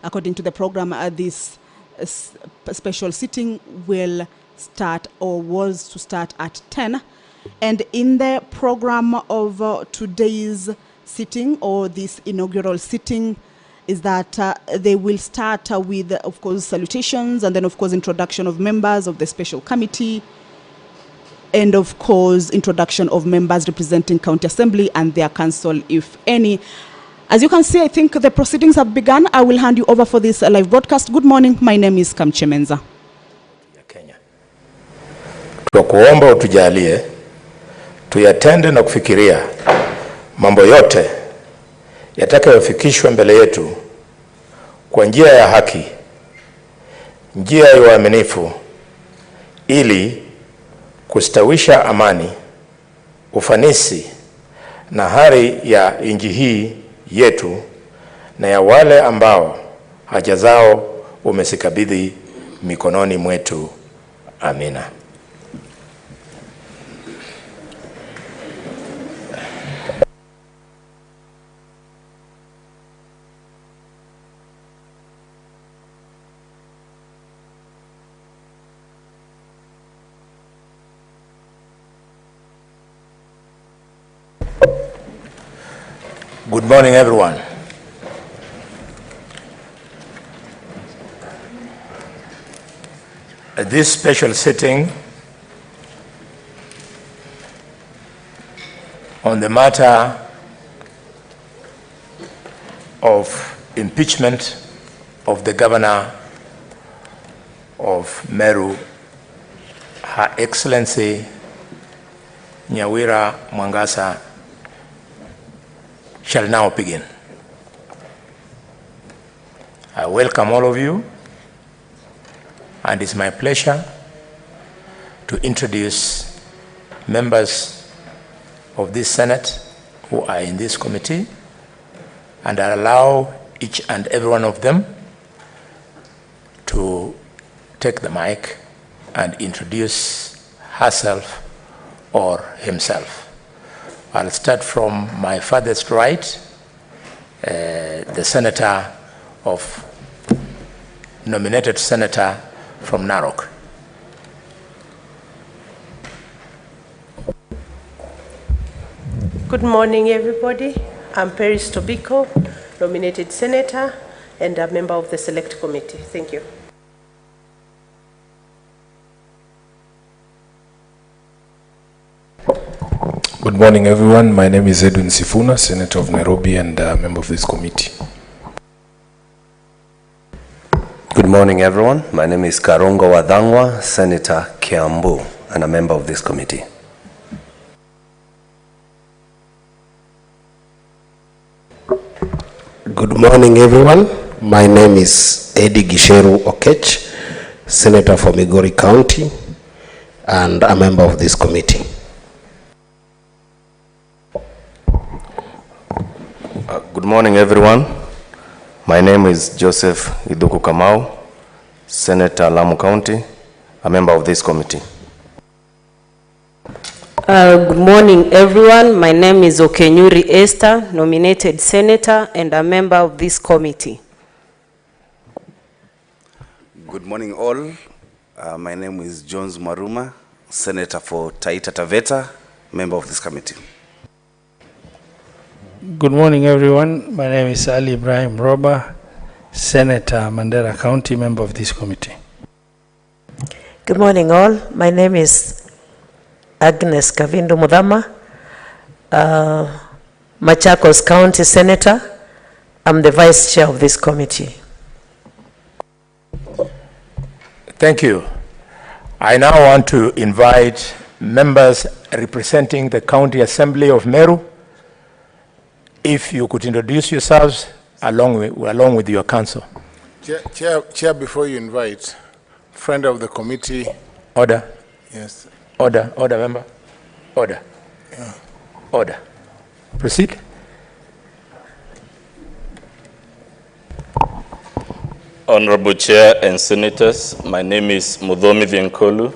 according to the program, this special sitting will start or was to start at 10. And in the program of today's sitting, or this inaugural sitting, is that they will start with, of course, salutations, and then, of course, introduction of members of the special committee, and, of course, introduction of members representing County Assembly and their council, if any. As you can see, I think the proceedings have begun. I will hand you over for this live broadcast. Good morning. My name is Kamchemenza. Kenya. Tunakuomba utujalie tuyatende na kufikiria mambo yote yatakayofikishwa mbele yetu kwa njia ya haki, njia ya uaminifu, ili kustawisha amani, ufanisi na hari ya nchi hii yetu na ya wale ambao haja zao umesikabidhi mikononi mwetu. Amina. Good morning, everyone. At this special sitting on the matter of impeachment of the governor of Meru, Her Excellency Kawira Mwangaza, shall now begin. I welcome all of you, and it's my pleasure to introduce members of this Senate who are in this committee, and I allow each and every one of them to take the mic and introduce herself or himself. I'll start from my farthest right, the senator nominated senator from Narok. Good morning, everybody. I'm Paris Tobiko, nominated senator and a member of the select committee. Thank you. Good morning, everyone. My name is Edwin Sifuna, Senator of Nairobi and a member of this committee. Good morning, everyone. My name is Karongo Wadhangwa, Senator Kiambu, and a member of this committee. Good morning, everyone. My name is Eddie Gisheru Okech, Senator for Migori County, and a member of this committee. Good morning, everyone. My name is Joseph Iduku Kamau, Senator Lamu County, a member of this committee. Good morning, everyone. My name is Okenyuri Esther, nominated senator and a member of this committee. Good morning, all. My name is Jones Maruma, Senator for Taita Taveta, member of this committee. Good morning, everyone. My name is Ali Ibrahim Roba, Senator, Mandera County, member of this committee. Good morning, all. My name is Agnes Kavindu Mudhama, Machakos County Senator. I'm the Vice Chair of this committee. Thank you. I now want to invite members representing the County Assembly of Meru. If you could introduce yourselves along with your council. Chair, before you invite, friend of the committee. Order. Yes. Order, member. Order. Yeah. Order. Proceed. Honorable Chair and Senators, my name is Mudhomi Vienkolu.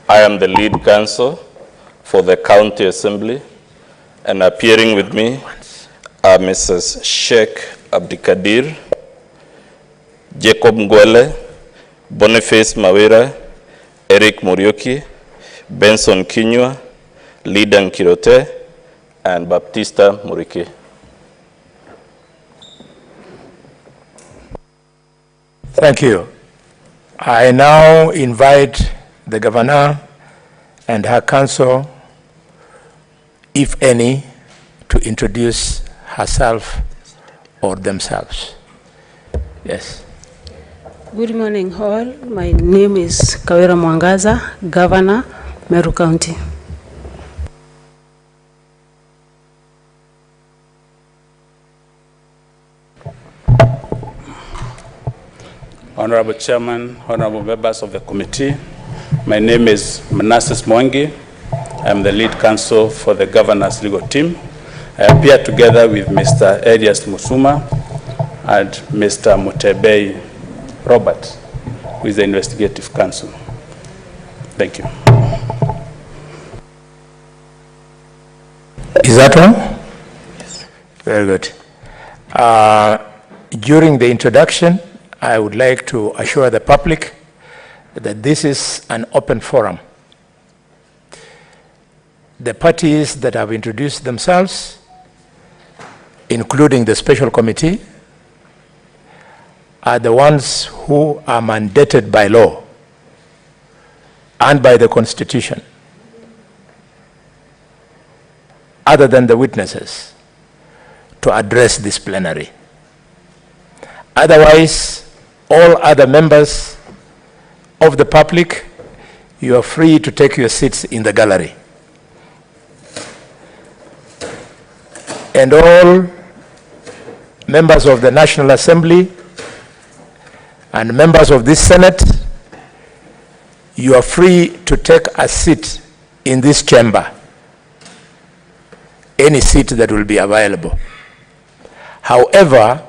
I am the lead counsel for the County Assembly, and appearing with me are Mrs. Sheikh Abdikadir, Jacob Ngwele, Boniface Mawira, Eric Muriuki, Benson Kinyua, Lidan Kirote, and Baptista Muriki. Thank you. I now invite the governor and her council, if any, to introduce herself or themselves. Yes. Good morning, all. My name is Kawira Mwangaza, Governor, Meru County. Honorable Chairman, honorable members of the committee, my name is Manasseh Mwangi. I'm the lead counsel for the governor's legal team. I appear together with Mr. Elias Musuma and Mr. Mutembei Robert, who is the investigative counsel. Thank you. Is that all? Yes. Very good. During the introduction, I would like to assure the public that this is an open forum. The parties that have introduced themselves, including the special committee, are the ones who are mandated by law and by the Constitution, other than the witnesses, to address this plenary. Otherwise, all other members of the public, you are free to take your seats in the gallery. And all members of the National Assembly and members of this Senate, you are free to take a seat in this chamber, any seat that will be available. However,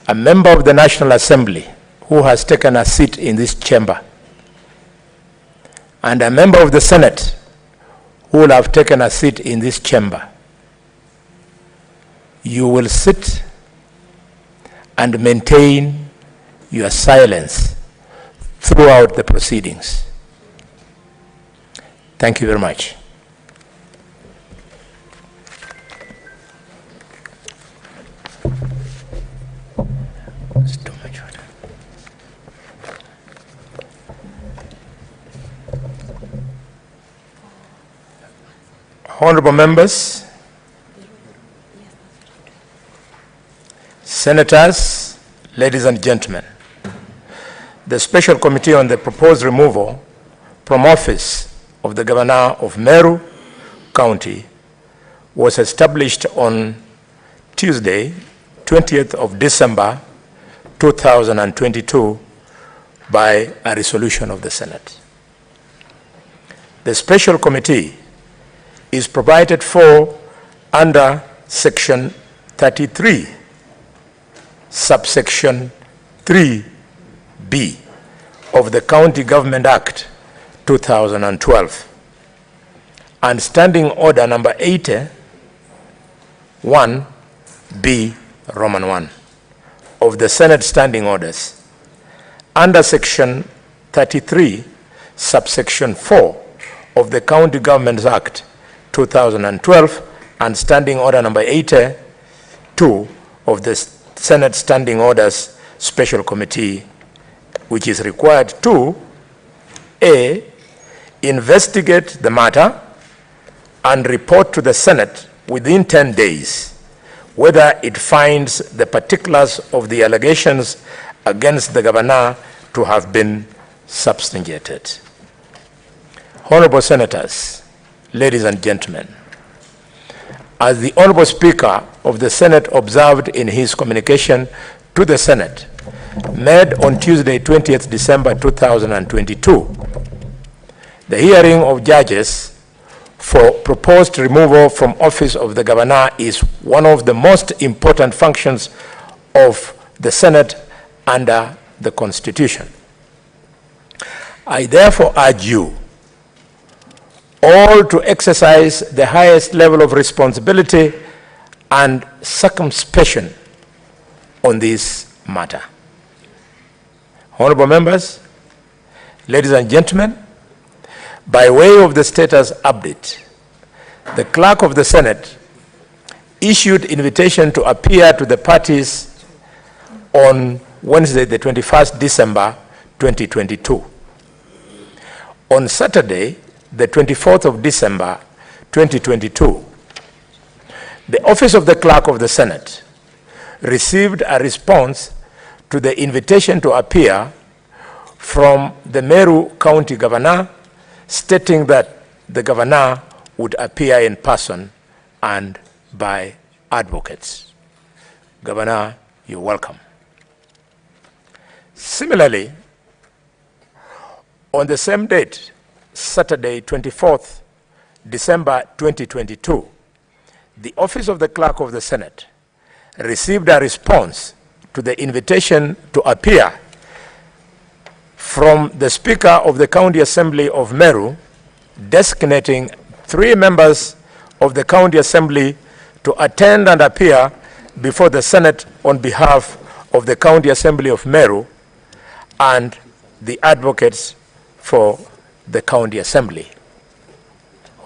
a member of the National Assembly who has taken a seat in this chamber and a member of the Senate who will have taken a seat in this chamber, you will sit and maintain your silence throughout the proceedings. Thank you very much. It's too much water. Honorable members, senators, ladies and gentlemen, the Special Committee on the proposed removal from office of the Governor of Meru County was established on Tuesday, 20th of December 2022 by a resolution of the Senate. The Special Committee is provided for under Section 33, subsection 3B of the County Government Act 2012 and Standing Order number 80, 1B, Roman 1 of the Senate Standing Orders, under Section 33, subsection 4 of the County Governments Act 2012 and Standing Order number 82 of the Senate Standing Orders Special Committee, which is required to A, investigate the matter and report to the Senate within 10 days whether it finds the particulars of the allegations against the governor to have been substantiated. Honorable Senators, ladies and gentlemen, as the Honorable Speaker of the Senate observed in his communication to the Senate made on Tuesday, 20th December 2022, the hearing of judges for proposed removal from office of the governor is one of the most important functions of the Senate under the Constitution. I therefore urge you all to exercise the highest level of responsibility and circumspection on this matter. Honorable members, ladies and gentlemen, by way of the status update, the Clerk of the Senate issued invitation to appear to the parties on Wednesday, the 21st December 2022. On Saturday, the 24th of December 2022, the Office of the Clerk of the Senate received a response to the invitation to appear from the Meru County Governor, stating that the Governor would appear in person and by advocates. Governor, you're welcome. Similarly, on the same date, Saturday, 24th December 2022, the Office of the Clerk of the Senate received a response to the invitation to appear from the Speaker of the County Assembly of Meru, designating 3 members of the County Assembly to attend and appear before the Senate on behalf of the County Assembly of Meru and the advocates for the County Assembly.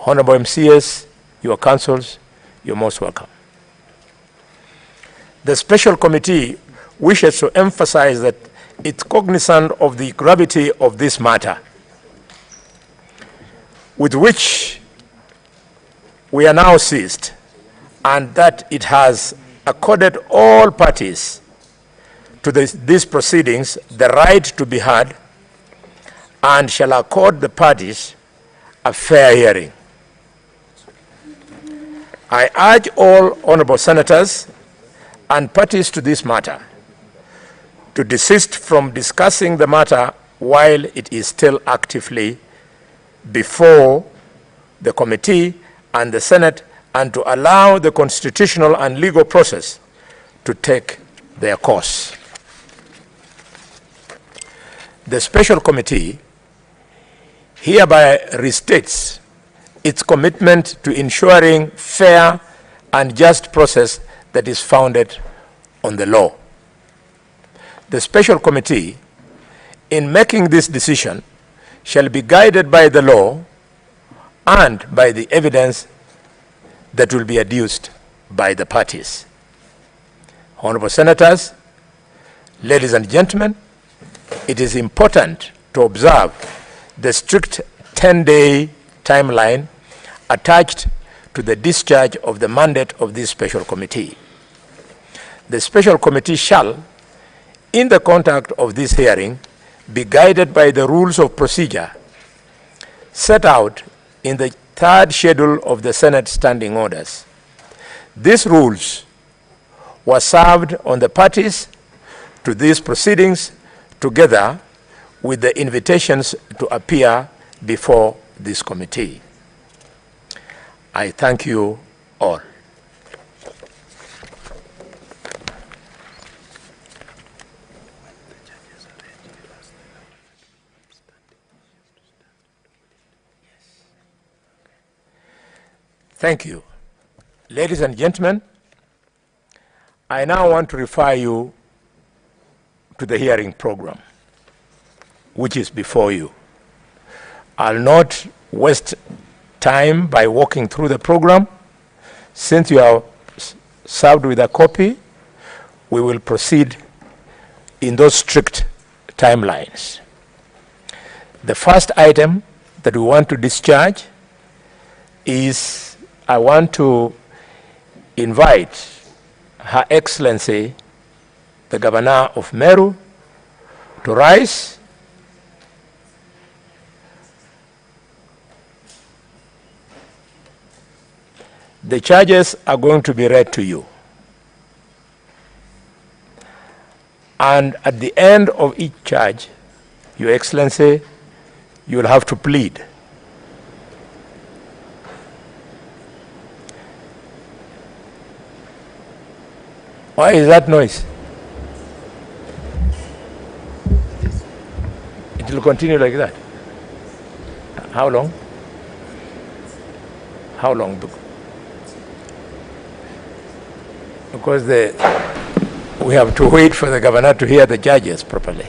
Honorable MCS, your councils, you're most welcome. The Special Committee wishes to emphasize that it's cognizant of the gravity of this matter, with which we are now seized, and that it has accorded all parties to these proceedings the right to be heard and shall accord the parties a fair hearing. I urge all honorable senators and parties to this matter to desist from discussing the matter while it is still actively before the committee and the Senate, and to allow the constitutional and legal process to take their course. The Special Committee hereby restates its commitment to ensuring fair and just process that is founded on the law. The Special Committee, in making this decision, shall be guided by the law and by the evidence that will be adduced by the parties. Honorable Senators, ladies and gentlemen, it is important to observe the strict 10-day timeline attached to the discharge of the mandate of this Special Committee. The Special Committee shall, in the conduct of this hearing, be guided by the rules of procedure set out in the 3rd schedule of the Senate Standing Orders. These rules were served on the parties to these proceedings together with the invitations to appear before this committee. I thank you all. Thank you. Ladies and gentlemen, I now want to refer you to the hearing program, which is before you. I'll not waste time by walking through the program. Since you are served with a copy, we will proceed in those strict timelines. The first item that we want to discharge is I want to invite Her Excellency, the Governor of Meru, to rise. The charges are going to be read to you. And at the end of each charge, Your Excellency, you will have to plead. Why is that noise? It will continue like that. How long? How long? Because we have to wait for the governor to hear the judges properly.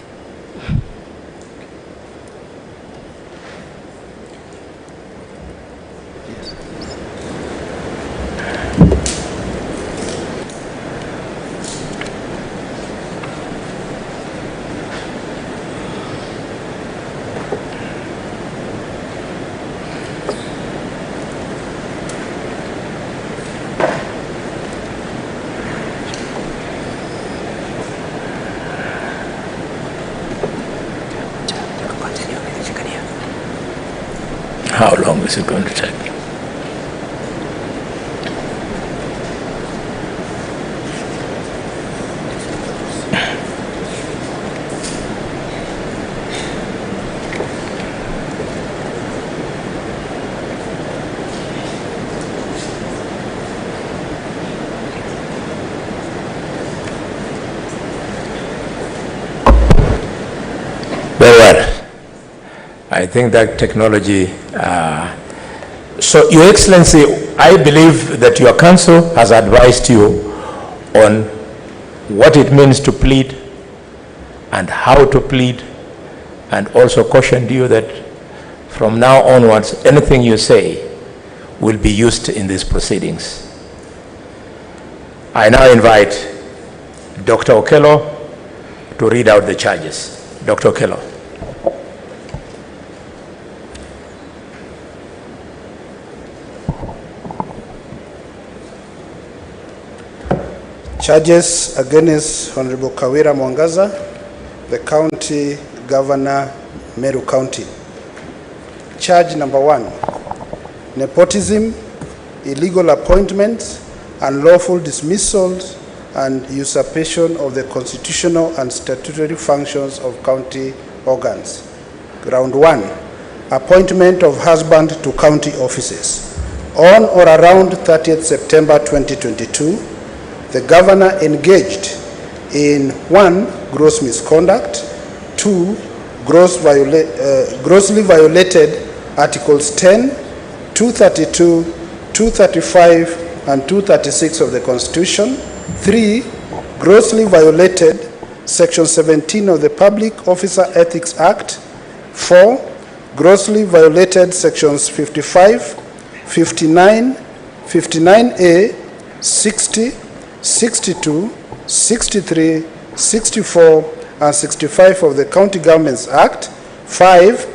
How long is it going to take? Very well. I think that technology, so Your Excellency, I believe that your council has advised you on what it means to plead and how to plead, and also cautioned you that from now onwards, anything you say will be used in these proceedings. I now invite Dr. Okello to read out the charges. Dr. Okello. Charges against Honorable Kawira Mwangaza, the County Governor, Meru County. Charge number 1, nepotism, illegal appointments, unlawful dismissals, and usurpation of the constitutional and statutory functions of county organs. Ground 1, appointment of husband to county offices. On or around 30th September 2022, the governor engaged in 1, gross misconduct, 2, grossly violated Articles 10, 232, 235, and 236 of the Constitution, 3, grossly violated Section 17 of the Public Officer Ethics Act, 4, grossly violated Sections 55, 59, 59A, 60, 62, 63, 64, and 65 of the County Governments Act. 5,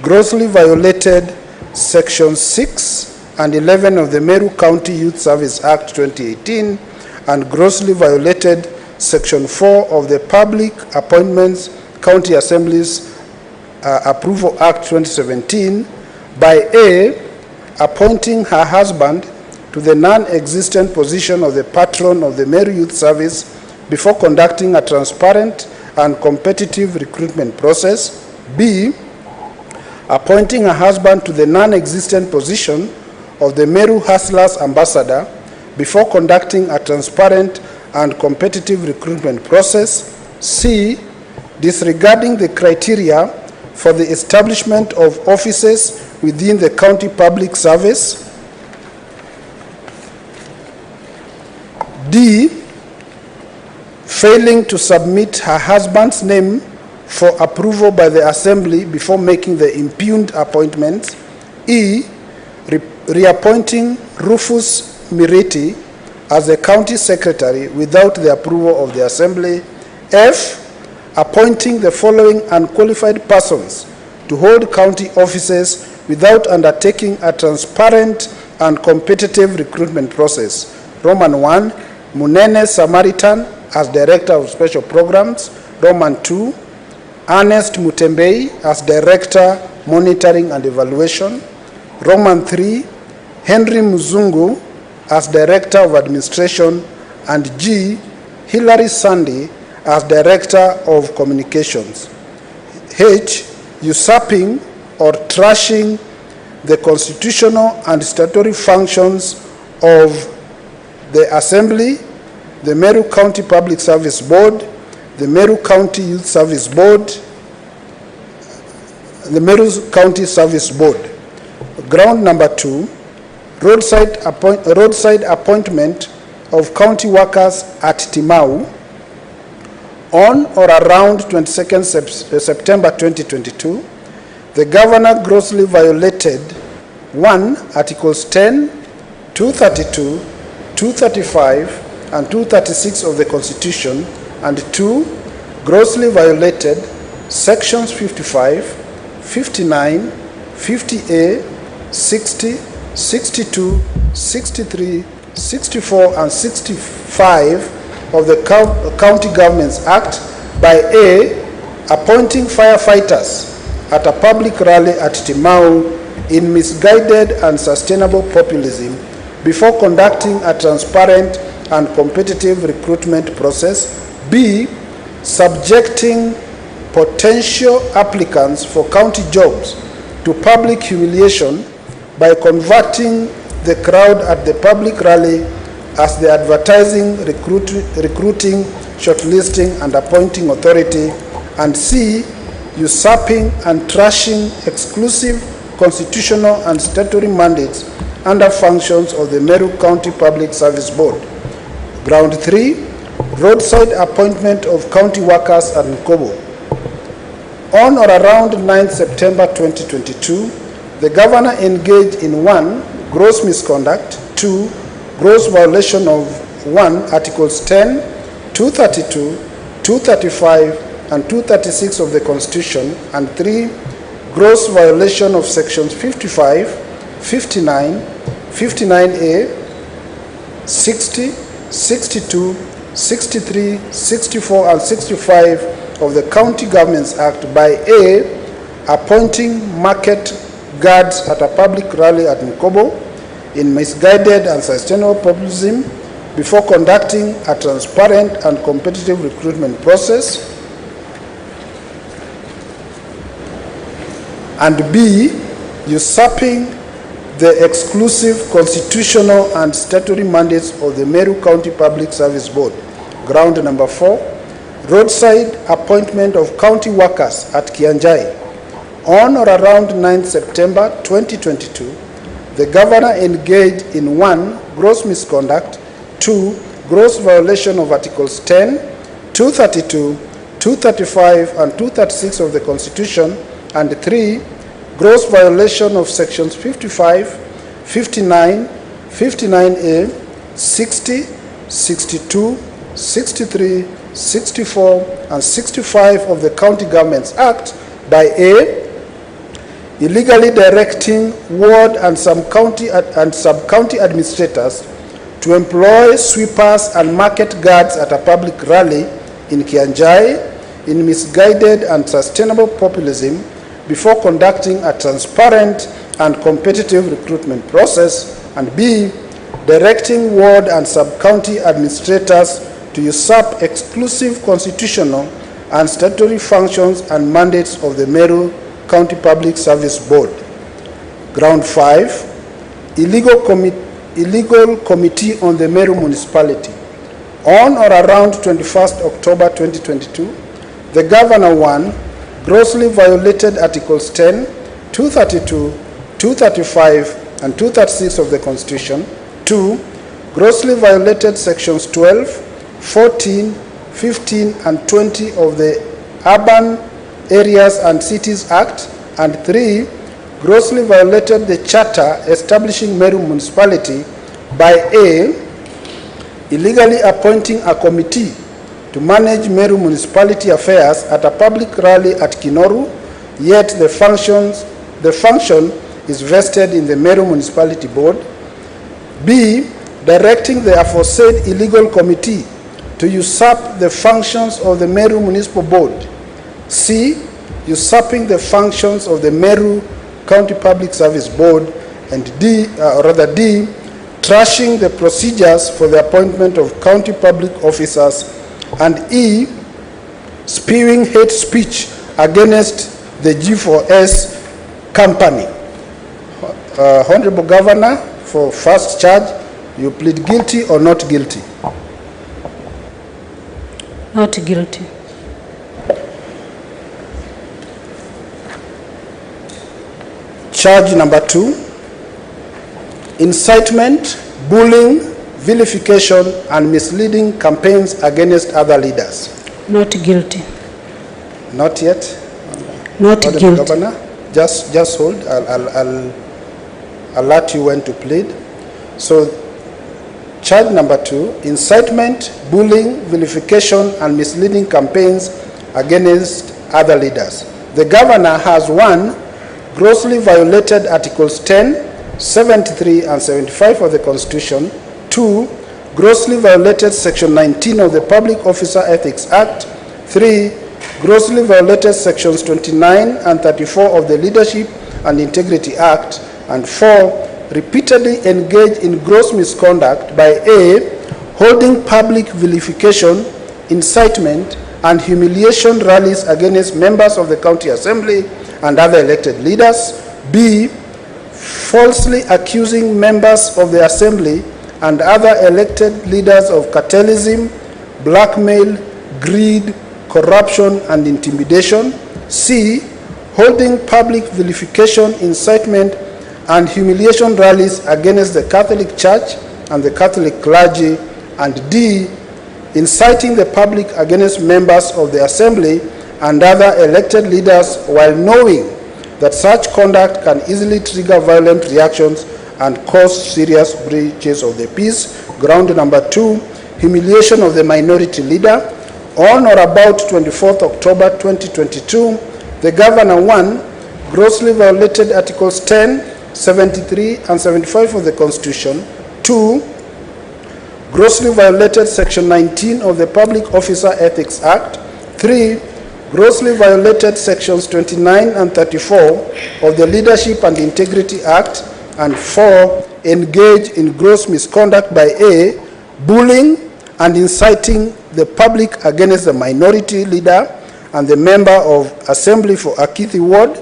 grossly violated Section 6 and 11 of the Meru County Youth Service Act 2018, and grossly violated Section 4 of the Public Appointments County Assemblies Approval Act 2017 by A, appointing her husband to the non-existent position of the patron of the Meru Youth Service before conducting a transparent and competitive recruitment process. B, appointing a husband to the non-existent position of the Meru Hustlers Ambassador before conducting a transparent and competitive recruitment process. C, disregarding the criteria for the establishment of offices within the county public service. D, failing to submit her husband's name for approval by the Assembly before making the impugned appointments. E, reappointing Rufus Miriti as the County Secretary without the approval of the Assembly. F, appointing the following unqualified persons to hold county offices without undertaking a transparent and competitive recruitment process. Roman 1, Munene Samaritan as Director of Special Programs. Roman 2, Ernest Mutembei as Director, Monitoring and Evaluation. Roman 3, Henry Muzungu as Director of Administration. And G, Hilary Sandy as Director of Communications. H, usurping or trashing the constitutional and statutory functions of the Assembly, the Meru County Public Service Board, the Meru County Youth Service Board, the Meru County Service Board. Ground number 2, roadside appointment of county workers at Timau. On or around 22nd September 2022, the governor grossly violated 1, Articles 10, 232, 235, and 236 of the Constitution, and 2, grossly violated Sections 55, 59, 50A, 60, 62, 63, 64, and 65 of the County Governments Act by A, appointing firefighters at a public rally at Timau in misguided and sustainable populism before conducting a transparent and competitive recruitment process. B, subjecting potential applicants for county jobs to public humiliation by converting the crowd at the public rally as the advertising, recruiting, shortlisting, and appointing authority. And C, usurping and trashing exclusive constitutional and statutory mandates under functions of the Meru County Public Service Board. Ground 3, roadside appointment of county workers at Nkobo. On or around 9 September 2022, the governor engaged in 1, gross misconduct, 2, gross violation of 1, Articles 10, 232, 235, and 236 of the Constitution, and 3, gross violation of sections 55, 59, 59A, 60, 62, 63, 64, and 65 of the County Governments Act by A, appointing market guards at a public rally at Nkobo in misguided and sustainable populism before conducting a transparent and competitive recruitment process, and B, usurping the exclusive constitutional and statutory mandates of the Meru County Public Service Board. Ground number 4, roadside appointment of county workers at Kianjai. On or around 9 September 2022, the governor engaged in 1, gross misconduct, 2, gross violation of Articles 10, 232, 235, and 236 of the Constitution, and 3, gross violation of sections 55, 59, 59A, 60, 62, 63, 64, and 65 of the County Governments Act by A, illegally directing ward and sub-county administrators to employ sweepers and market guards at a public rally in Kianjai in misguided and sustainable populism before conducting a transparent and competitive recruitment process, and B, directing ward and sub-county administrators to usurp exclusive constitutional and statutory functions and mandates of the Meru County Public Service Board. Ground 5, illegal committee on the Meru municipality. On or around 21st October 2022, the governor 1, grossly violated Articles 10, 232, 235, and 236 of the Constitution. 2, grossly violated sections 12, 14, 15, and 20 of the Urban Areas and Cities Act, and 3, grossly violated the charter establishing Meru municipality by A, illegally appointing a committee to manage Meru municipality affairs at a public rally at Kinoru, yet the function is vested in the Meru Municipality Board. B, directing the aforesaid illegal committee to usurp the functions of the Meru Municipal Board. C, usurping the functions of the Meru County Public Service Board. And D, trashing the procedures for the appointment of county public officers. And E, spewing hate speech against the G4S company. Honorable Governor, for first charge, you plead guilty or not guilty? Not guilty. Charge number 2, incitement, bullying, vilification, and misleading campaigns against other leaders. Not guilty. Not yet? Not guilty. Governor, just hold. I'll alert you when to plead. So, charge number 2, incitement, bullying, vilification, and misleading campaigns against other leaders. The governor has 1, grossly violated Articles 10, 73, and 75 of the Constitution. 2, grossly violated Section 19 of the Public Officer Ethics Act. 3, grossly violated Sections 29 and 34 of the Leadership and Integrity Act, and 4, repeatedly engage in gross misconduct by A, holding public vilification, incitement, and humiliation rallies against members of the County Assembly and other elected leaders, B, falsely accusing members of the Assembly and other elected leaders of cartelism, blackmail, greed, corruption, and intimidation, C, holding public vilification, incitement, and humiliation rallies against the Catholic Church and the Catholic clergy, and D, inciting the public against members of the Assembly and other elected leaders while knowing that such conduct can easily trigger violent reactions and cause serious breaches of the peace. Ground number 2, humiliation of the minority leader. On or about 24th October 2022, the Governor, 1, grossly violated Articles 10, 73, and 75 of the Constitution. 2, grossly violated Section 19 of the Public Officer Ethics Act. 3, grossly violated Sections 29 and 34 of the Leadership and Integrity Act. And 4, engage in gross misconduct by A, bullying and inciting the public against the minority leader and the member of Assembly for Akithi Ward,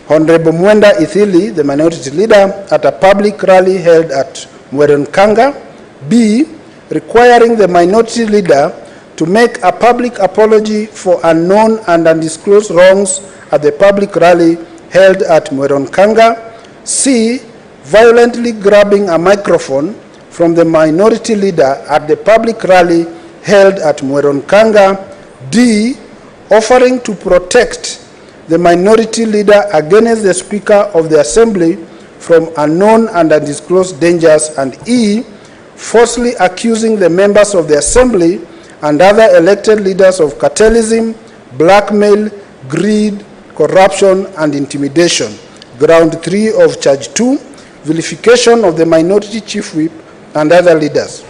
Honorable Mwenda Ithili, the minority leader, at a public rally held at Mwerenkanga. B, requiring the minority leader to make a public apology for unknown and undisclosed wrongs at the public rally held at Mwerenkanga. C, violently grabbing a microphone from the minority leader at the public rally held at Mwerenkanga. D, offering to protect the minority leader against the Speaker of the Assembly from unknown and undisclosed dangers. And E, falsely accusing the members of the Assembly and other elected leaders of cartelism, blackmail, greed, corruption, and intimidation. Ground 3 of Charge 2, vilification of the minority chief whip and other leaders.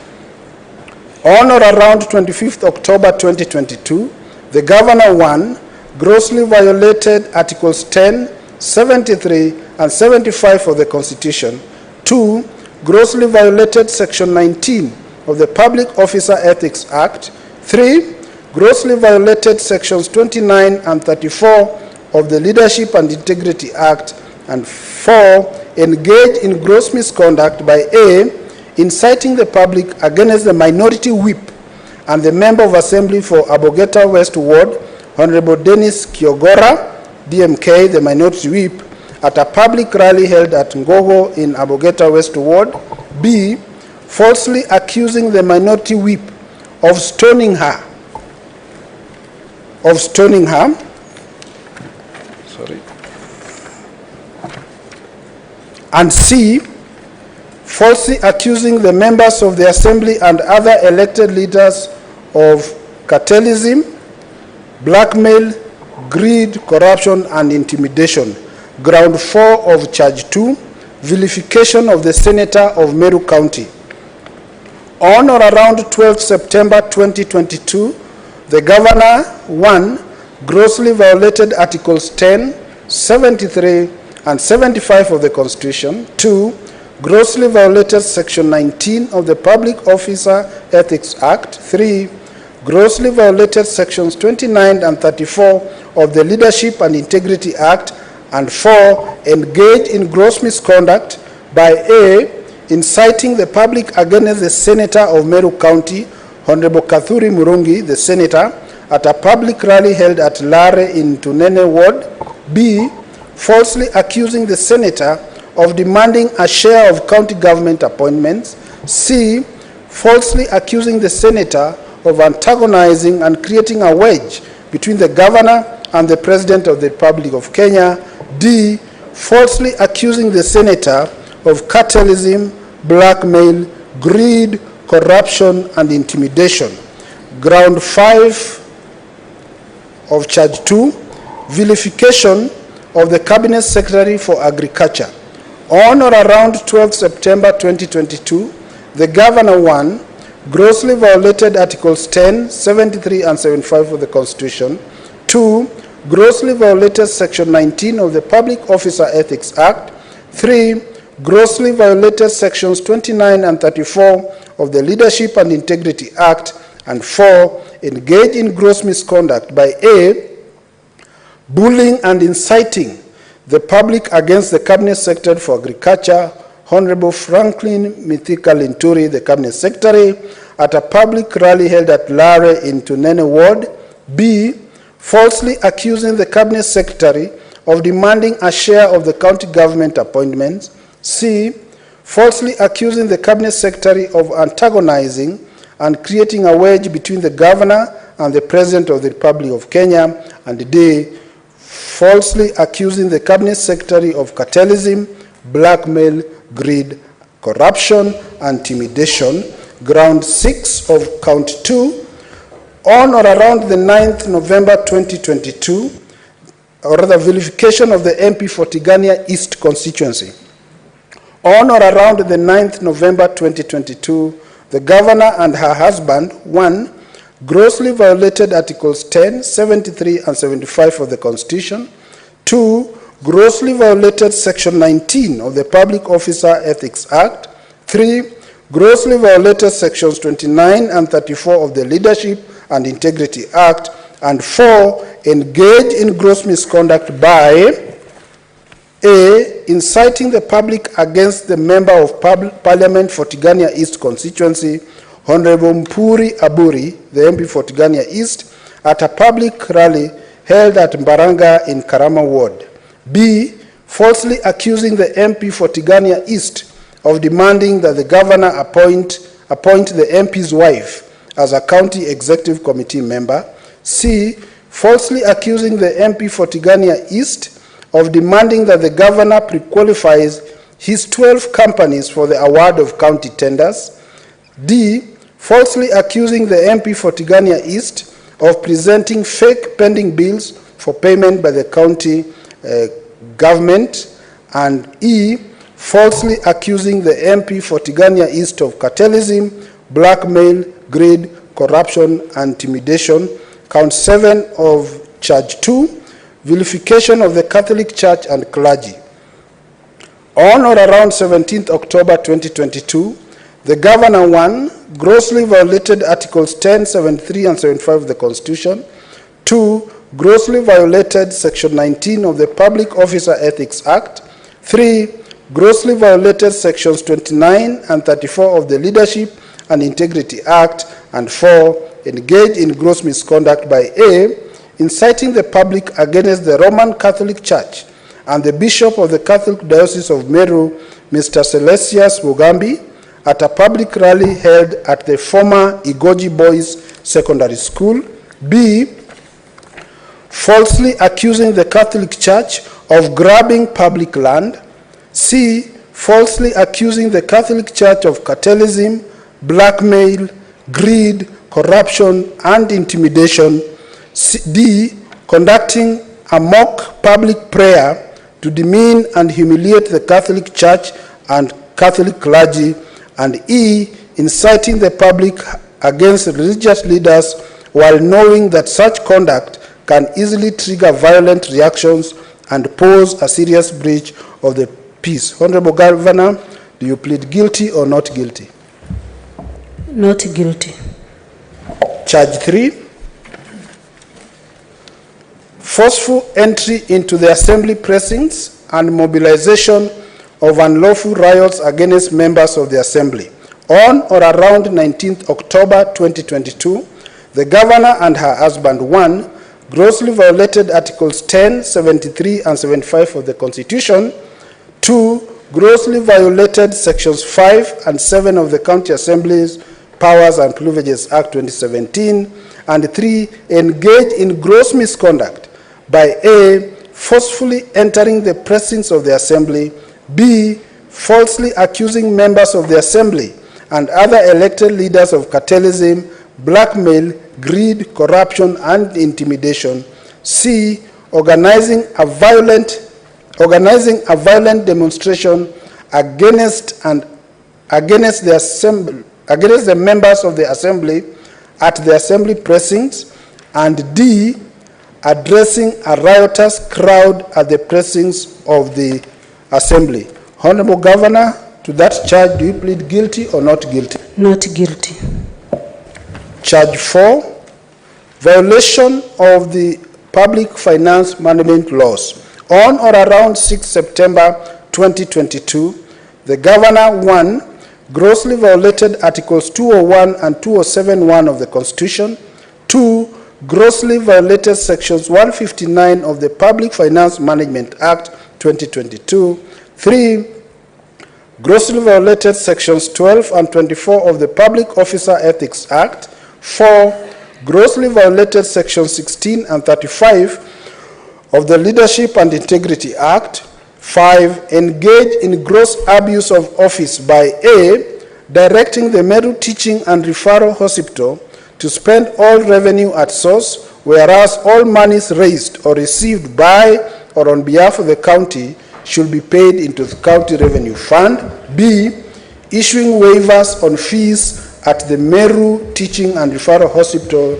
On or around 25th October 2022, the Governor, 1, grossly violated Articles 10, 73, and 75 of the Constitution. 2, grossly violated Section 19 of the Public Officer Ethics Act. 3, grossly violated Sections 29 and 34 of the Leadership and Integrity Act. And 4, engage in gross misconduct by A, inciting the public against the minority whip and the member of Assembly for Abogeta West Ward, Honorable Dennis Kiogora, DMK, the minority whip, at a public rally held at Ngogo in Abogeta West Ward. B, falsely accusing the minority whip of stoning her. And C, falsely accusing the members of the Assembly and other elected leaders of cartelism, blackmail, greed, corruption, and intimidation. Ground 4 of Charge 2, vilification of the Senator of Meru County. On or around 12 September 2022, the Governor, 1, grossly violated Articles 10, 73, and 75 of the Constitution. 2, grossly violated Section 19 of the Public Officer Ethics Act. 3, grossly violated Sections 29 and 34 of the Leadership and Integrity Act. And 4, engage in gross misconduct by A, inciting the public against the Senator of Meru County, Honorable Kathuri Murungi, the Senator, at a public rally held at Lare in Tunene Ward. B, falsely accusing the Senator of demanding a share of county government appointments. C, falsely accusing the Senator of antagonizing and creating a wedge between the Governor and the President of the Republic of Kenya. D, falsely accusing the Senator of cartelism, blackmail, greed, corruption, and intimidation. Ground 5 of Charge 2, vilification of the Cabinet Secretary for Agriculture. On or around 12 September 2022, the Governor, 1, grossly violated Articles 10, 73, and 75 of the Constitution. 2, grossly violated Section 19 of the Public Officer Ethics Act. 3, grossly violated Sections 29 and 34 of the Leadership and Integrity Act. And 4, engage in gross misconduct by A, bullying and inciting the public against the Cabinet Secretary for Agriculture, Honorable Franklin Mithika Linturi, the Cabinet Secretary, at a public rally held at Lare in Tunene Ward. B, falsely accusing the Cabinet Secretary of demanding a share of the county government appointments. C, falsely accusing the Cabinet Secretary of antagonizing and creating a wedge between the Governor and the President of the Republic of Kenya. And D, falsely accusing the Cabinet Secretary of cartelism, blackmail, greed, corruption, and intimidation. Ground 6 of count 2, on or around the 9th November 2022, or rather vilification of the MP for Tigania East constituency. On or around the 9th November 2022, the Governor and her husband, 1, grossly violated Articles 10, 73, and 75 of the Constitution. 2, grossly violated Section 19 of the Public Officer Ethics Act. 3, grossly violated Sections 29 and 34 of the Leadership and Integrity Act. And 4, engage in gross misconduct by A, inciting the public against the Member of Parliament for Tigania East constituency, Honorable Mpuri Aburi, the MP for Tigania East, at a public rally held at Mbaranga in Karama Ward. B, falsely accusing the MP for Tigania East of demanding that the Governor appoint the MP's wife as a county executive committee member. C, falsely accusing the MP for Tigania East of demanding that the Governor pre-qualifies his 12 companies for the award of county tenders. D, falsely accusing the MP for Tigania East of presenting fake pending bills for payment by the county government. And E, falsely accusing the MP for Tigania East of cartelism, blackmail, greed, corruption, and intimidation. Count 7 of Charge 2, vilification of the Catholic Church and clergy. On or around 17th October 2022, the Governor, 1, grossly violated Articles 10, 73, and 75 of the Constitution. 2, grossly violated Section 19 of the Public Officer Ethics Act. 3, grossly violated Sections 29 and 34 of the Leadership and Integrity Act. And 4, engage in gross misconduct by A, inciting the public against the Roman Catholic Church and the Bishop of the Catholic Diocese of Meru, Mr. Celestius Mugambi, at a public rally held at the former Igoji Boys Secondary School. B, falsely accusing the Catholic Church of grabbing public land. C, falsely accusing the Catholic Church of cartelism, blackmail, greed, corruption, and intimidation. D, conducting a mock public prayer to demean and humiliate the Catholic Church and Catholic clergy. And E, inciting the public against religious leaders while knowing that such conduct can easily trigger violent reactions and pose a serious breach of the peace. Honorable Governor, do you plead guilty or not guilty? Not guilty. Charge 3, forceful entry into the assembly precincts and mobilization of unlawful riots against members of the assembly. On or around 19th October 2022, the Governor and her husband, 1, grossly violated Articles 10, 73, and 75 of the Constitution. 2, grossly violated Sections 5 and 7 of the County Assembly's Powers and Privileges Act 2017. And 3, engage in gross misconduct by A, forcefully entering the precincts of the Assembly. B, falsely accusing members of the Assembly and other elected leaders of cartelism, blackmail, greed, corruption, and intimidation. C, organizing a violent demonstration against the members of the Assembly at the Assembly precincts. And D, addressing a riotous crowd at the precincts of the Assembly. Honorable Governor, to that charge, do you plead guilty or not guilty? Not guilty. Charge 4, violation of the public finance management laws. On or around 6 September 2022, the Governor, 1, grossly violated Articles 201 and 207(1) of the Constitution. 2, grossly violated Sections 159 of the Public Finance Management Act 2022. 3, grossly violated Sections 12 and 24 of the Public Officer Ethics Act. 4, grossly violated Sections 16 and 35 of the Leadership and Integrity Act. 5, engage in gross abuse of office by A, directing the Meru Teaching and Referral Hospital to spend all revenue at source, whereas all monies raised or received by or on behalf of the county should be paid into the County Revenue Fund. B, issuing waivers on fees at the Meru Teaching and Referral Hospital,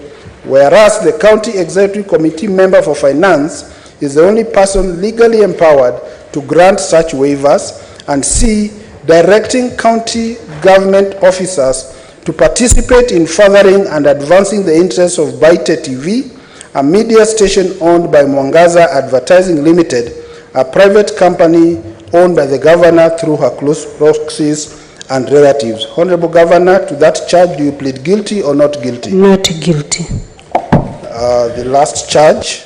whereas the County Executive Committee member for Finance is the only person legally empowered to grant such waivers. And C, directing county government officers to participate in furthering and advancing the interests of Baite TV, a media station owned by Mwangaza Advertising Limited, a private company owned by the Governor through her close proxies and relatives. Honorable Governor, to that charge, do you plead guilty or not guilty? Not guilty. The last charge,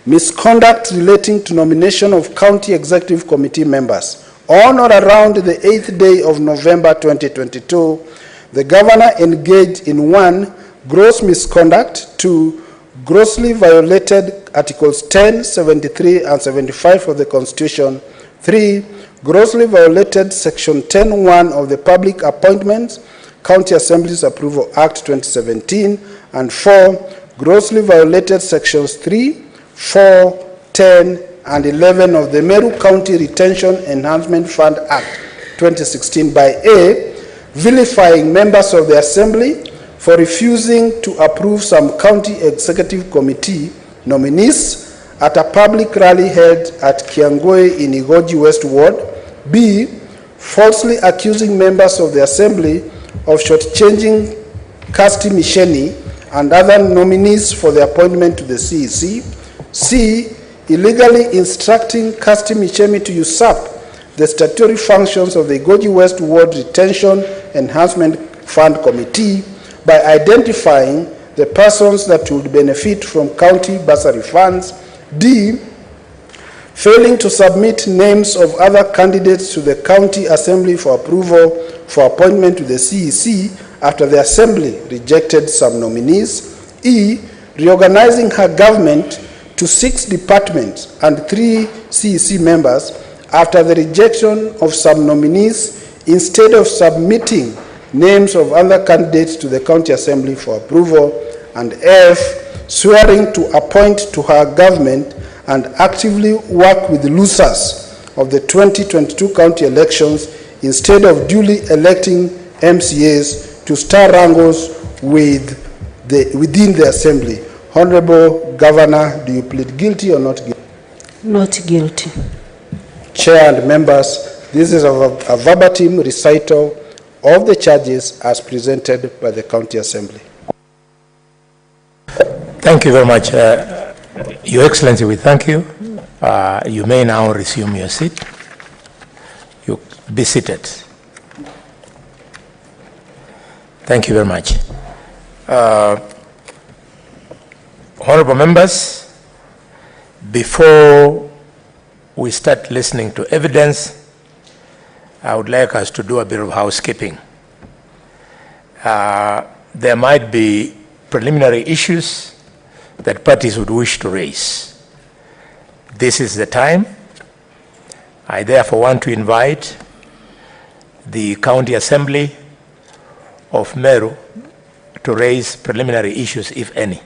misconduct relating to nomination of County Executive Committee members. On or around the 8th day of November 2022, the Governor engaged in 1, gross misconduct, 2, grossly violated Articles 10, 73, and 75 of the Constitution, 3, grossly violated Section 10(1) of the Public Appointments, County Assemblies Approval Act 2017, and 4, grossly violated Sections 3, 4, 10, and 11 of the Meru County Retention Enhancement Fund Act 2016 by A, vilifying members of the Assembly for refusing to approve some County Executive Committee nominees at a public rally held at Kiangwe in Igoji West Ward. B, falsely accusing members of the Assembly of shortchanging Kasti Misheni and other nominees for the appointment to the CEC. C, illegally instructing Kasti Misheni to usurp the statutory functions of the Igoji West Ward Retention Enhancement Fund Committee by identifying the persons that would benefit from county bursary funds. D, failing to submit names of other candidates to the County Assembly for approval for appointment to the CEC after the Assembly rejected some nominees. E, reorganizing her government to 6 departments and 3 CEC members after the rejection of some nominees instead of submitting names of other candidates to the County Assembly for approval. And F, swearing to appoint to her government and actively work with losers of the 2022 county elections instead of duly electing MCAs to star wrangles within the Assembly. Honorable Governor, do you plead guilty or not guilty? Not guilty. Chair and members, this is a verbatim recital of the charges as presented by the County Assembly. Thank you very much. Your Excellency, we thank you. You may now resume your seat. You be seated. Thank you very much. Honorable members, before we start listening to evidence, I would like us to do a bit of housekeeping. There might be preliminary issues that parties would wish to raise. This is the time. I therefore want to invite the County Assembly of Meru to raise preliminary issues, if any.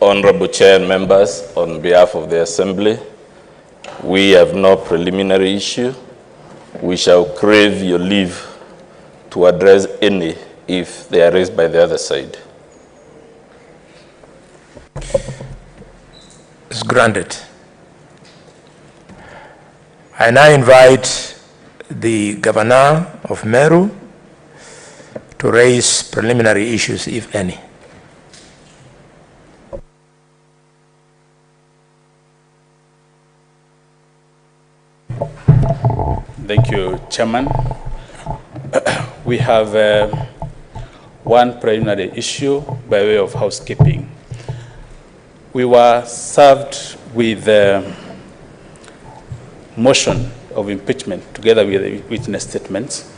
Honorable Chair and members, on behalf of the Assembly, we have no preliminary issue. We shall crave your leave to address any if they are raised by the other side. is granted. I now invite the Governor of Meru to raise preliminary issues, if any. Thank you, Chairman. We have one preliminary issue by way of housekeeping. We were served with a motion of impeachment together with the witness statements.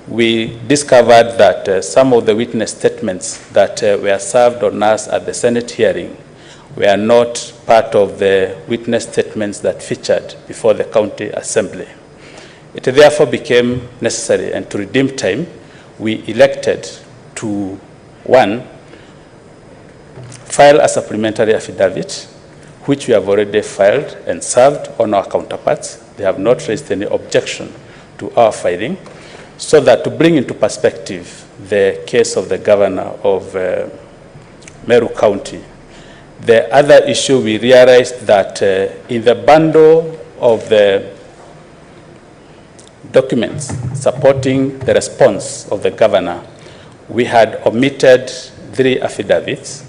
We discovered that some of the witness statements that were served on us at the Senate hearing were not part of the witness statements that featured before the County Assembly. It therefore became necessary, and to redeem time, we elected to, one, file a supplementary affidavit, which we have already filed and served on our counterparts. They have not raised any objection to our filing, so that to bring into perspective the case of the governor of Meru County. The other issue, we realized that in the bundle of the documents supporting the response of the governor, we had omitted 3 affidavits,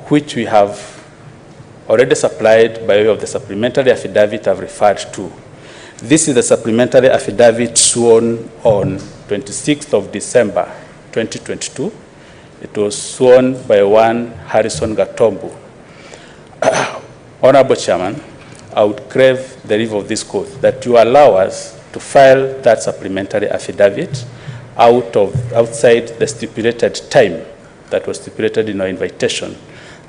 which we have already supplied by way of the supplementary affidavit I've referred to. This is the supplementary affidavit sworn on 26th of December 2022. It was sworn by one Harrison Gatombu. Honorable Chairman, I would crave the leave of this court that you allow us to file that supplementary affidavit outside the stipulated time that was stipulated in our invitation,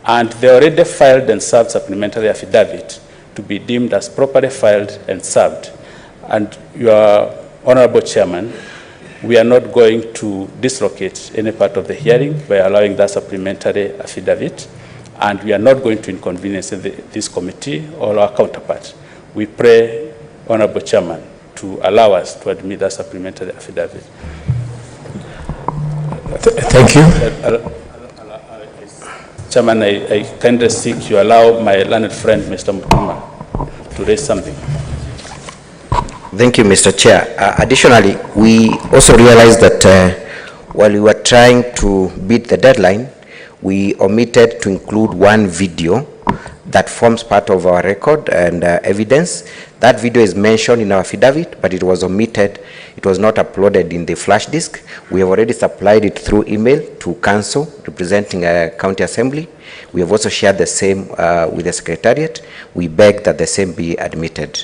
and the already filed and served supplementary affidavit to be deemed as properly filed and served. And your Honorable Chairman, we are not going to dislocate any part of the hearing by allowing that supplementary affidavit, and we are not going to inconvenience this committee or our counterparts. We pray, Honorable Chairman, to allow us to admit that supplementary affidavit. Thank you. Chairman, I kindly seek you allow my learned friend, Mr. Mutembei, to raise something. Thank you, Mr. Chair. Additionally, we also realized that while we were trying to beat the deadline, we omitted to include one video that forms part of our record and evidence. That video is mentioned in our affidavit, but it was omitted. It was not uploaded in the flash disk. We have already supplied it through email to council representing a county assembly. We have also shared the same with the secretariat. We beg that the same be admitted,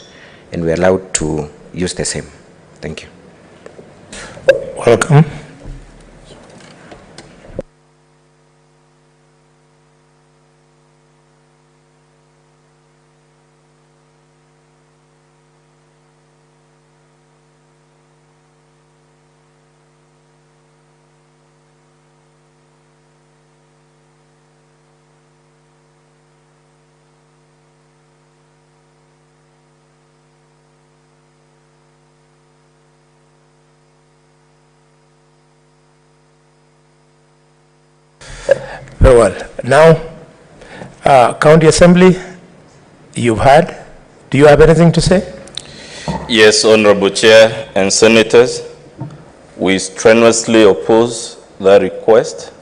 and we are allowed to use the same. Thank you. Welcome. Very well. Now, County Assembly, you've heard. Do you have anything to say? Yes, Honorable Chair and Senators, we strenuously oppose that request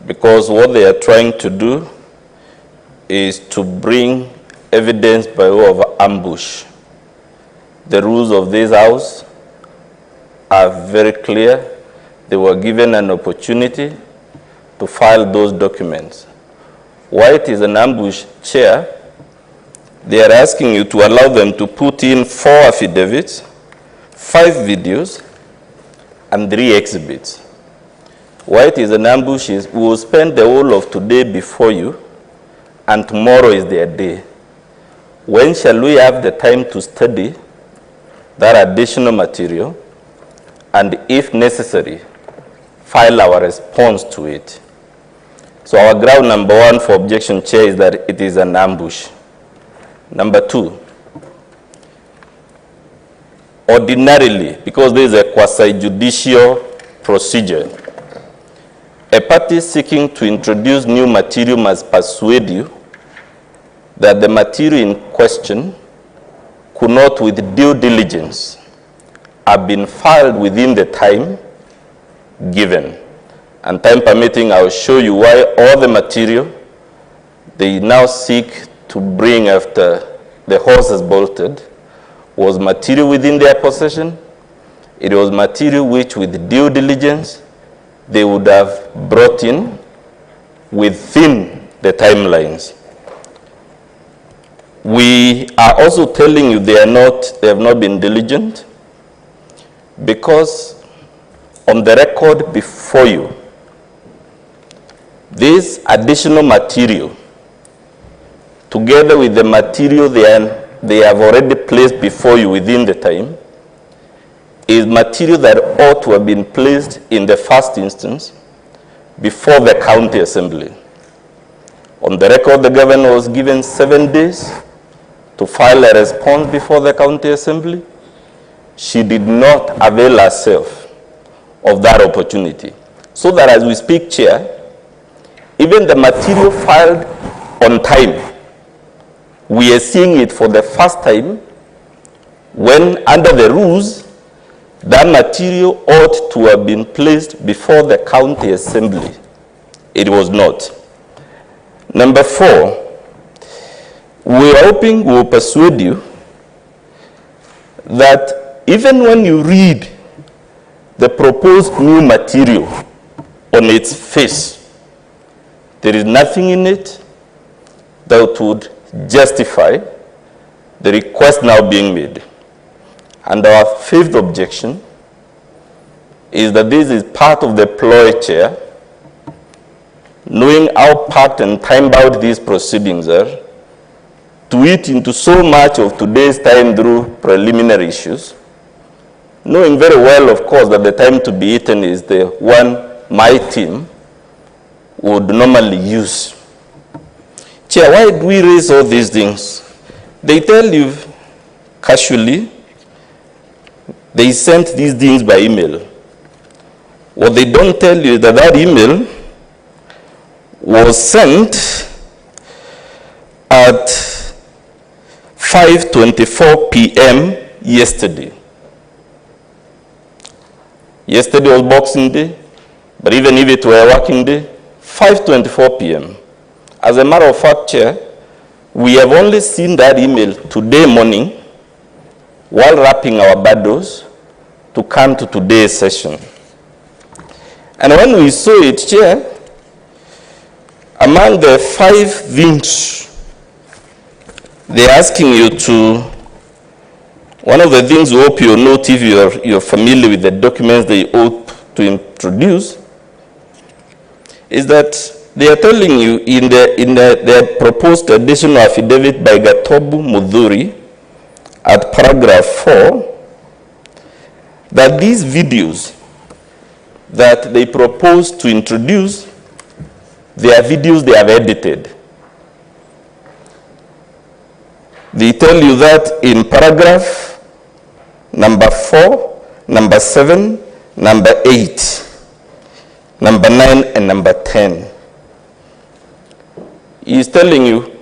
because what they are trying to do is to bring evidence by way of ambush. The rules of this House are very clear. They were given an opportunity to file those documents. Why it is an ambush, Chair, they are asking you to allow them to put in 4 affidavits, 5 videos, and 3 exhibits. Why it is an ambush is we will spend the whole of today before you, and tomorrow is their day. When shall we have the time to study that additional material, and if necessary, file our response to it? So our ground number 1 for objection, Chair, is that it is an ambush. Number 2, ordinarily, because there is a quasi-judicial procedure, a party seeking to introduce new material must persuade you that the material in question could not with due diligence have been filed within the time given. And time permitting, I will show you why all the material they now seek to bring after the horse is bolted was material within their possession. It was material which with due diligence they would have brought in within the timelines. We are also telling you they have not been diligent, because on the record before you, this additional material, together with the material they have already placed before you within the time, is material that ought to have been placed in the first instance before the county assembly. On the record, the governor was given 7 days to file a response before the county assembly. She did not avail herself of that opportunity. So that as we speak, Chair, even the material filed on time, we are seeing it for the first time when, under the rules, that material ought to have been placed before the county assembly. It was not. Number 4, we are hoping we will persuade you that even when you read the proposed new material on its face, there is nothing in it that would justify the request now being made. And our 5th objection is that this is part of the ploy, Chair, knowing how packed and time-bound these proceedings are, to eat into so much of today's time through preliminary issues, knowing very well, of course, that the time to be eaten is the one my team would normally use. Chair, why do we raise all these things? They tell you casually, they sent these things by email. What they don't tell you is that that email was sent at 5:24 p.m. yesterday. Yesterday was Boxing Day, but even if it were a working day, 5:24 p.m. As a matter of fact, Chair, we have only seen that email today morning while wrapping our bundles to come to today's session. And when we saw it, Chair, among the 5 things they're asking you to, one of the things we hope you'll note if you're familiar with the documents they hope to introduce, is that they are telling you in their proposed additional affidavit by Gatobu Mudhuri at paragraph 4, that these videos that they propose to introduce, they are videos they have edited. They tell you that in paragraph number 4, number 7, number 8, number 9, and number 10. He's telling you,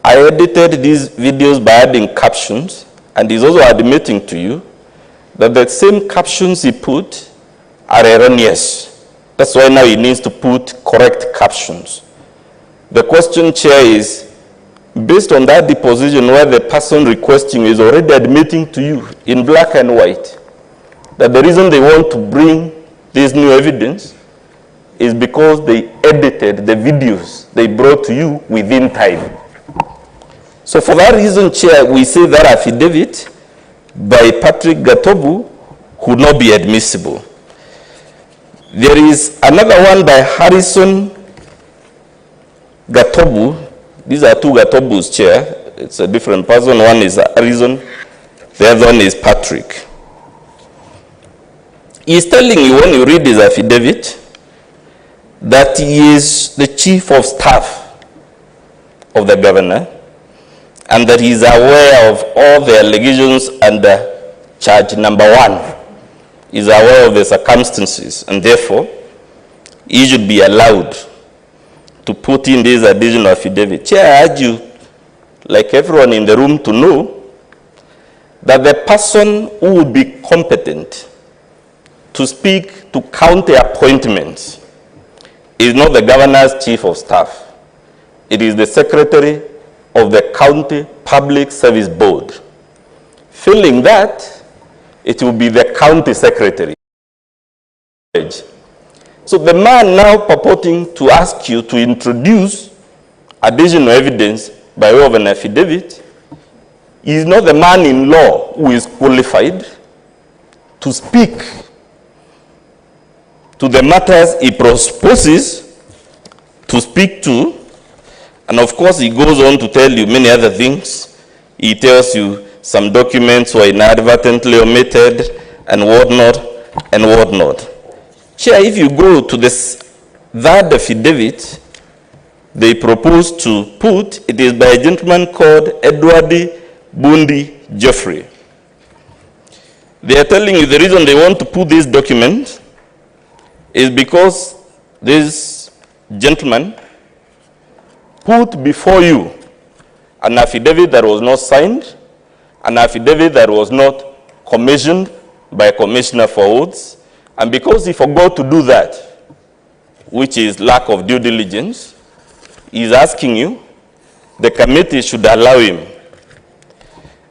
I edited these videos by adding captions, and he's also admitting to you that the same captions he put are erroneous. That's why now he needs to put correct captions. The question, Chair, is, based on that deposition where the person requesting is already admitting to you in black and white that the reason they want to bring this new evidence is because they edited the videos they brought to you within time. So for that reason, Chair, we say that affidavit by Patrick Gatobu could not be admissible. There is another one by Harrison Gatobu. These are 2 Gatobus, Chair. It's a different person. One is Harrison, the other one is Patrick. He's telling you, when you read his affidavit, that he is the chief of staff of the governor, and that he is aware of all the allegations under charge number 1. He is aware of the circumstances, and therefore, he should be allowed to put in this additional affidavit. Chair, I urge you, like everyone in the room, to know that the person who would be competent to speak to county appointments is not the governor's chief of staff. It is the secretary of the county public service board. Failing that, it will be the county secretary. So the man now purporting to ask you to introduce additional evidence by way of an affidavit is not the man in law who is qualified to speak to the matters he proposes to speak to. And of course, he goes on to tell you many other things. He tells you some documents were inadvertently omitted and whatnot and whatnot. Chair, if you go to that affidavit they propose to put, it is by a gentleman called Edward Bundi Jeffrey. They are telling you the reason they want to put this document is because this gentleman put before you an affidavit that was not signed, an affidavit that was not commissioned by a commissioner for oaths, and because he forgot to do that, which is lack of due diligence, he's asking you, the committee should allow him.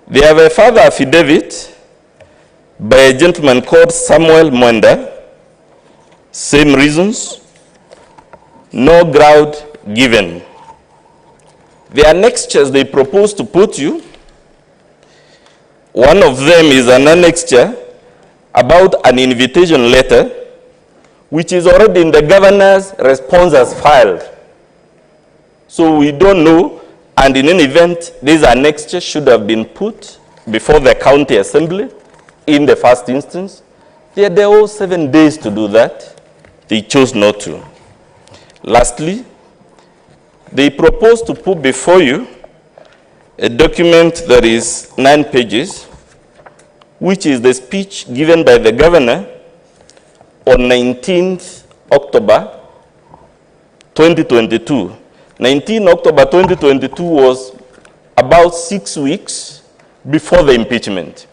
They have a further affidavit by a gentleman called Samuel Mwenda, same reasons, no ground given. The annexures they propose to put you, one of them is an annexure about an invitation letter, which is already in the governor's response as filed. So we don't know, and in any event, this annexure should have been put before the county assembly in the first instance. They had their whole 7 days to do that. They chose not to. Lastly, they propose to put before you a document that is 9 pages, which is the speech given by the governor on 19th October 2022. 19 October 2022 was about 6 weeks before the impeachment.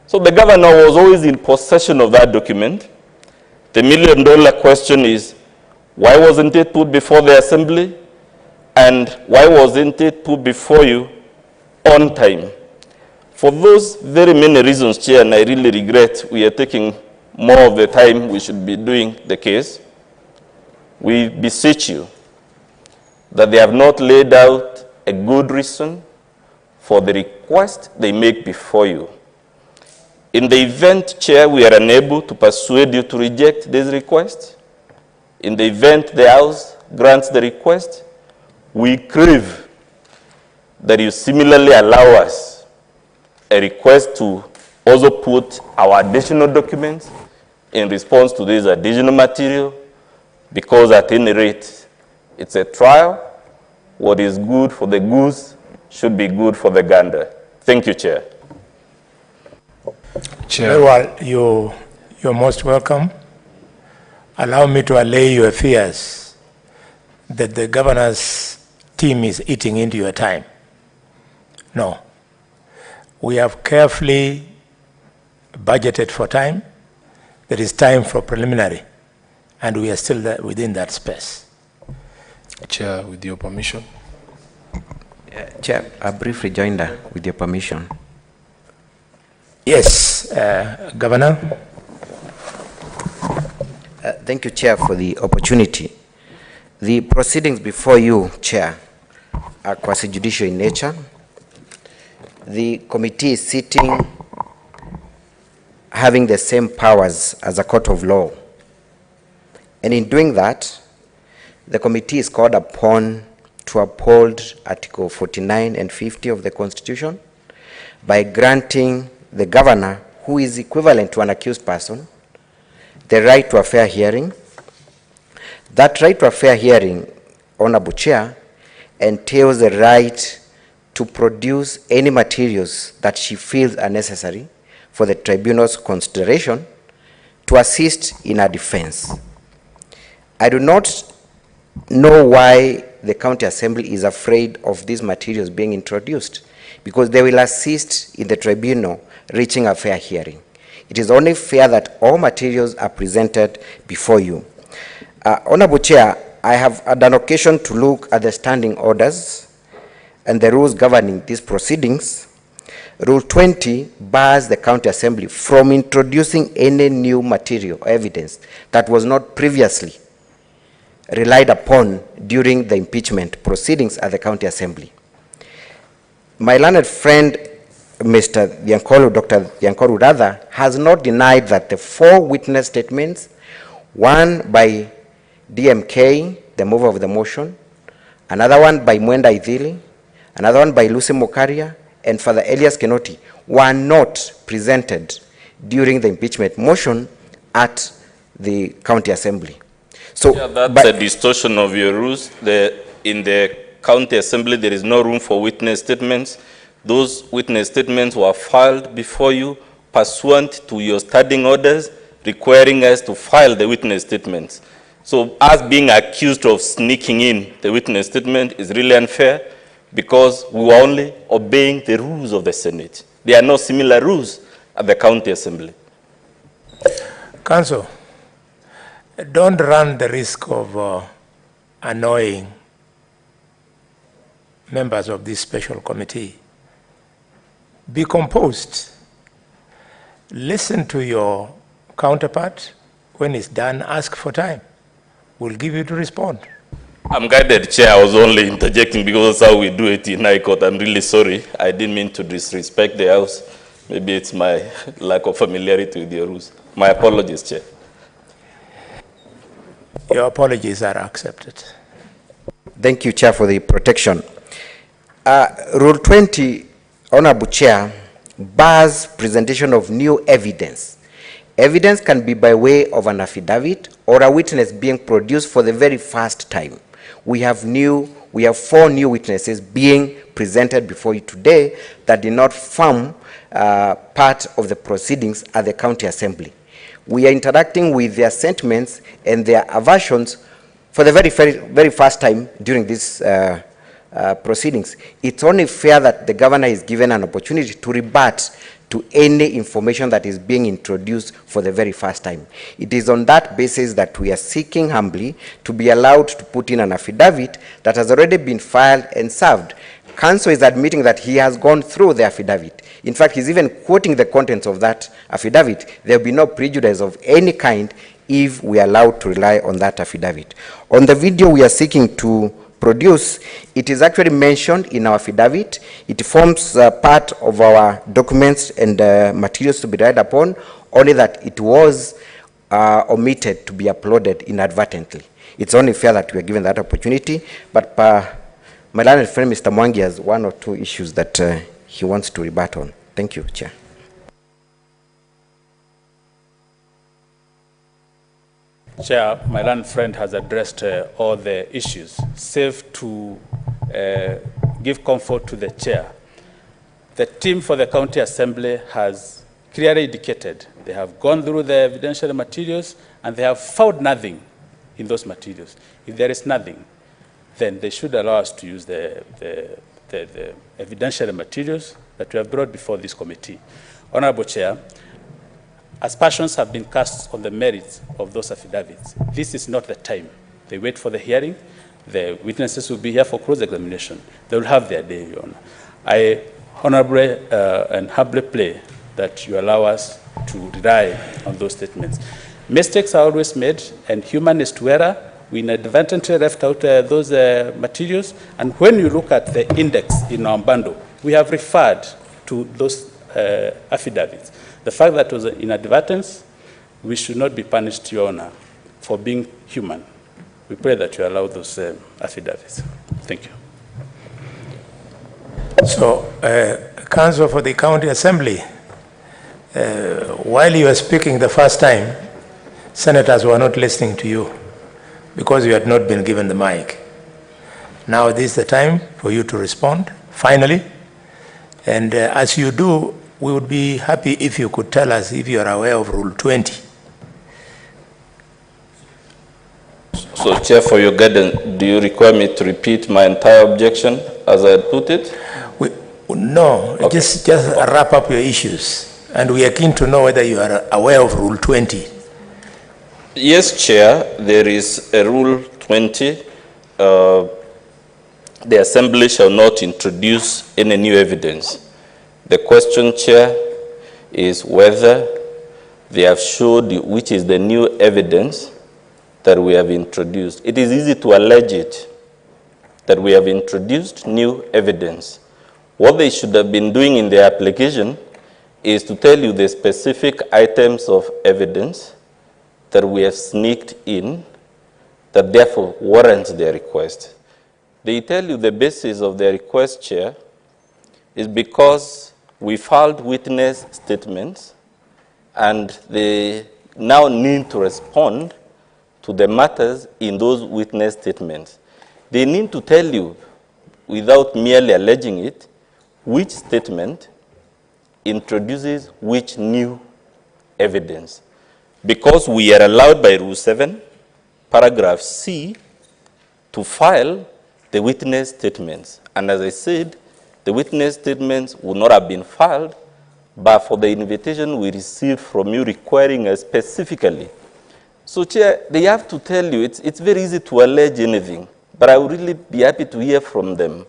So the governor was always in possession of that document. The million-dollar question is, why wasn't it put before the assembly? And why wasn't it put before you on time? For those very many reasons, Chair, and I really regret we are taking more of the time we should be doing the case, we beseech you that they have not laid out a good reason for the request they make before you. In the event, Chair, we are unable to persuade you to reject this request, in the event the House grants the request, we crave that you similarly allow us a request to also put our additional documents in response to this additional material, because at any rate, it's a trial. What is good for the goose should be good for the gander. Thank you, Chair. Chair. Well, you're most welcome. Allow me to allay your fears that the governor's team is eating into your time. No. We have carefully budgeted for time. There is time for preliminary, and we are still within that space. Chair, with your permission. Chair, a brief rejoinder, with your permission. Yes, Governor. Thank you, Chair, for the opportunity. The proceedings before you, Chair, are quasi-judicial in nature. The committee is sitting having the same powers as a court of law. And in doing that, the committee is called upon to uphold Article 49 and 50 of the Constitution by granting the governor, who is equivalent to an accused person, the right to a fair hearing. That right to a fair hearing, Honorable Chair, entails the right to produce any materials that she feels are necessary for the tribunal's consideration to assist in her defense. I do not know why the County Assembly is afraid of these materials being introduced, because they will assist in the tribunal reaching a fair hearing. It is only fair that all materials are presented before you. Honorable Chair, I have had an occasion to look at the standing orders and the rules governing these proceedings. Rule 20 bars the County Assembly from introducing any new material or evidence that was not previously relied upon during the impeachment proceedings at the County Assembly. My learned friend, Mr. Dr. Yankolu rather, has not denied that the 4 witness statements, one by DMK, the mover of the motion, another one by Mwenda Idhili, another one by Lucy Mokaria, and Father Elias Kenoti, were not presented during the impeachment motion at the County Assembly. So, yeah, that's a distortion of your rules. In the County Assembly, there is no room for witness statements. Those witness statements were filed before you pursuant to your standing orders requiring us to file the witness statements. So us being accused of sneaking in the witness statement is really unfair, because we were only obeying the rules of the Senate. There are no similar rules at the County Assembly. Council, don't run the risk of annoying members of this special committee. Be composed. Listen to your counterpart. When it's done, ask for time. We'll give you to respond. I'm guided, Chair. I was only interjecting because that's how we do it in High Court. I'm really sorry. I didn't mean to disrespect the House. Maybe it's my lack of familiarity with your rules. My apologies, Chair. Your apologies are accepted. Thank you, Chair, for the protection. Rule 20, Honorable Chair, bars presentation of new evidence. Evidence can be by way of an affidavit or a witness being produced for the very first time. We have 4 new witnesses being presented before you today that did not form part of the proceedings at the County Assembly. We are interacting with their sentiments and their aversions for the very first time during these proceedings. It's only fair that the governor is given an opportunity to rebut to any information that is being introduced for the very first time. It is on that basis that we are seeking humbly to be allowed to put in an affidavit that has already been filed and served. Counsel is admitting that he has gone through the affidavit. In fact, he's even quoting the contents of that affidavit. There will be no prejudice of any kind if we are allowed to rely on that affidavit. On the video we are seeking to produce, it is actually mentioned in our affidavit. It forms part of our documents and materials to be relied upon, only that it was omitted to be uploaded inadvertently. It's only fair that we are given that opportunity, but my learned friend Mr. Mwangi has 1 or 2 issues that he wants to rebut on. Thank you, Chair. Chair, my learned friend has addressed all the issues, save to give comfort to the chair. The team for the County Assembly has clearly indicated they have gone through the evidentiary materials and they have found nothing in those materials. If there is nothing, then they should allow us to use the evidentiary materials that we have brought before this committee. Honorable Chair, aspersions have been cast on the merits of those affidavits. This is not the time. They wait for the hearing. The witnesses will be here for cross-examination. They will have their day, Your Honor. I honorably and humbly pray that you allow us to rely on those statements. Mistakes are always made, and human is to error. We inadvertently left out those materials, and when you look at the index in our bundle, we have referred to those affidavits. The fact that it was inadvertence, we should not be punished, Your Honor, for being human. We pray that you allow those affidavits. Thank you. So, Counsel for the County Assembly, while you were speaking the first time, senators were not listening to you because you had not been given the mic. Now this is the time for you to respond, finally. And as you do, we would be happy if you could tell us if you are aware of Rule 20. So, Chair, for your guidance, do you require me to repeat my entire objection as I had put it? No, okay. Just wrap up your issues. And we are keen to know whether you are aware of Rule 20. Yes, Chair, there is a Rule 20. The Assembly shall not introduce any new evidence. The question, Chair, is whether they have showed you which is the new evidence that we have introduced. It is easy to allege it, that we have introduced new evidence. What they should have been doing in their application is to tell you the specific items of evidence that we have sneaked in that therefore warrants their request. They tell you the basis of their request, Chair, is because we filed witness statements and they now need to respond to the matters in those witness statements. They need to tell you, without merely alleging it, which statement introduces which new evidence. Because we are allowed by Rule 7, paragraph C, to file the witness statements. And as I said, the witness statements would not have been filed, but for the invitation we received from you requiring us specifically. So, Chair, they have to tell you, it's very easy to allege anything, but I would really be happy to hear from them.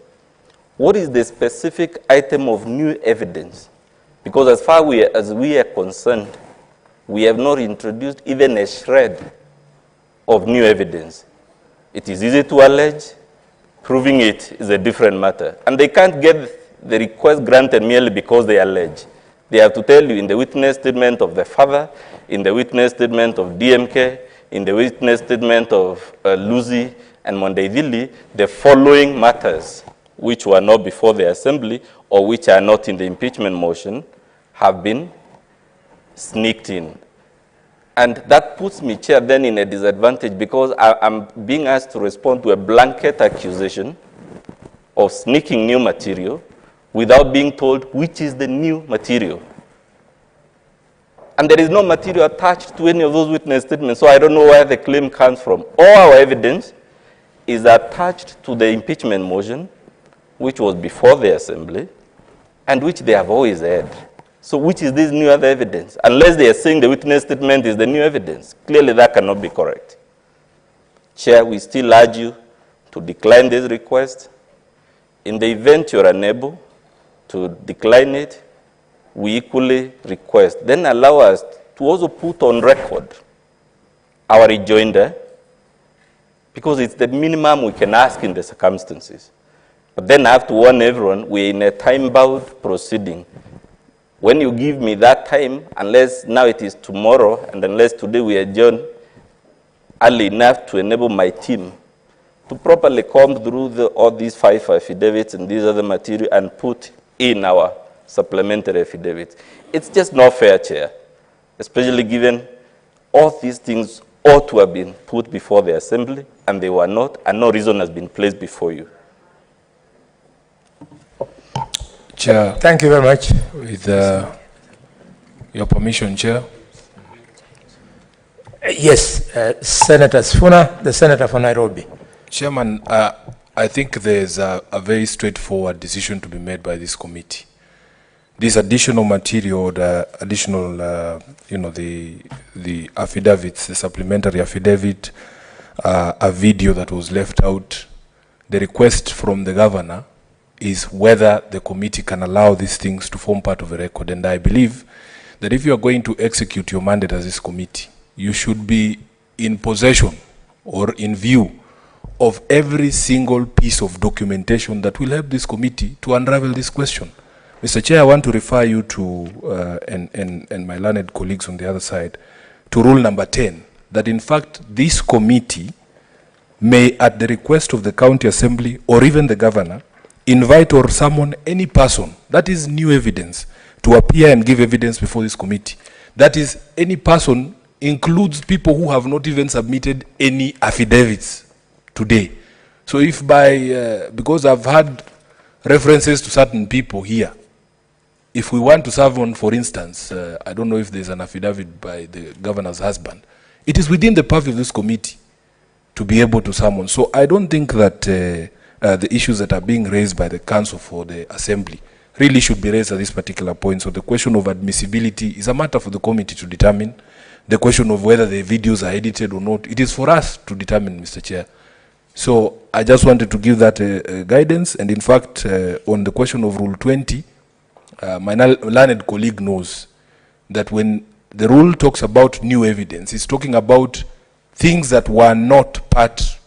What is the specific item of new evidence? Because as far as we are concerned, we have not introduced even a shred of new evidence. It is easy to allege. Proving it is a different matter. And they can't get the request granted merely because they allege. They have to tell you in the witness statement of the father, in the witness statement of DMK, in the witness statement of Lucy and Mondaidili, the following matters, which were not before the Assembly or which are not in the impeachment motion, have been sneaked in. And that puts me, Chair, then in a disadvantage because I'm being asked to respond to a blanket accusation of sneaking new material without being told which is the new material. And there is no material attached to any of those witness statements, so I don't know where the claim comes from. All our evidence is attached to the impeachment motion, which was before the Assembly, and which they have always had. So which is this new other evidence? Unless they are saying the witness statement is the new evidence. Clearly that cannot be correct. Chair, we still urge you to decline this request. In the event you're unable to decline it, we equally request. Then allow us to also put on record our rejoinder, because it's the minimum we can ask in the circumstances. But then I have to warn everyone, we're in a time-bound proceeding. When you give me that time, unless now it is tomorrow, and unless today we adjourn early enough to enable my team to properly comb through all these 5 affidavits and these other material and put in our supplementary affidavits. It's just not fair, Chair, especially given all these things ought to have been put before the Assembly, and they were not, and no reason has been placed before you. Chair. Thank you very much. With your permission, Chair. Yes, Senator Sifuna, the Senator for Nairobi. Chairman, I think there's a very straightforward decision to be made by this committee. This additional material, the additional, the affidavits, the supplementary affidavit, a video that was left out, the request from the governor is whether the committee can allow these things to form part of the record. And I believe that if you are going to execute your mandate as this committee, you should be in possession or in view of every single piece of documentation that will help this committee to unravel this question. Mr. Chair, I want to refer you to, and my learned colleagues on the other side, to rule number 10, that in fact this committee may, at the request of the county assembly or even the governor, invite or summon any person, that is new evidence, to appear and give evidence before this committee. That is, any person includes people who have not even submitted any affidavits today. So if by, because I've had references to certain people here, if we want to serve on, for instance, I don't know if there's an affidavit by the governor's husband, it is within the purview of this committee to be able to summon. So I don't think that the issues that are being raised by the council for the assembly really should be raised at this particular point. So the question of admissibility is a matter for the committee to determine. The question of whether the videos are edited or not, it is for us to determine, Mr. Chair. So I just wanted to give that guidance. And in fact, on the question of Rule 20, my learned colleague knows that when the rule talks about new evidence, it's talking about things that were not part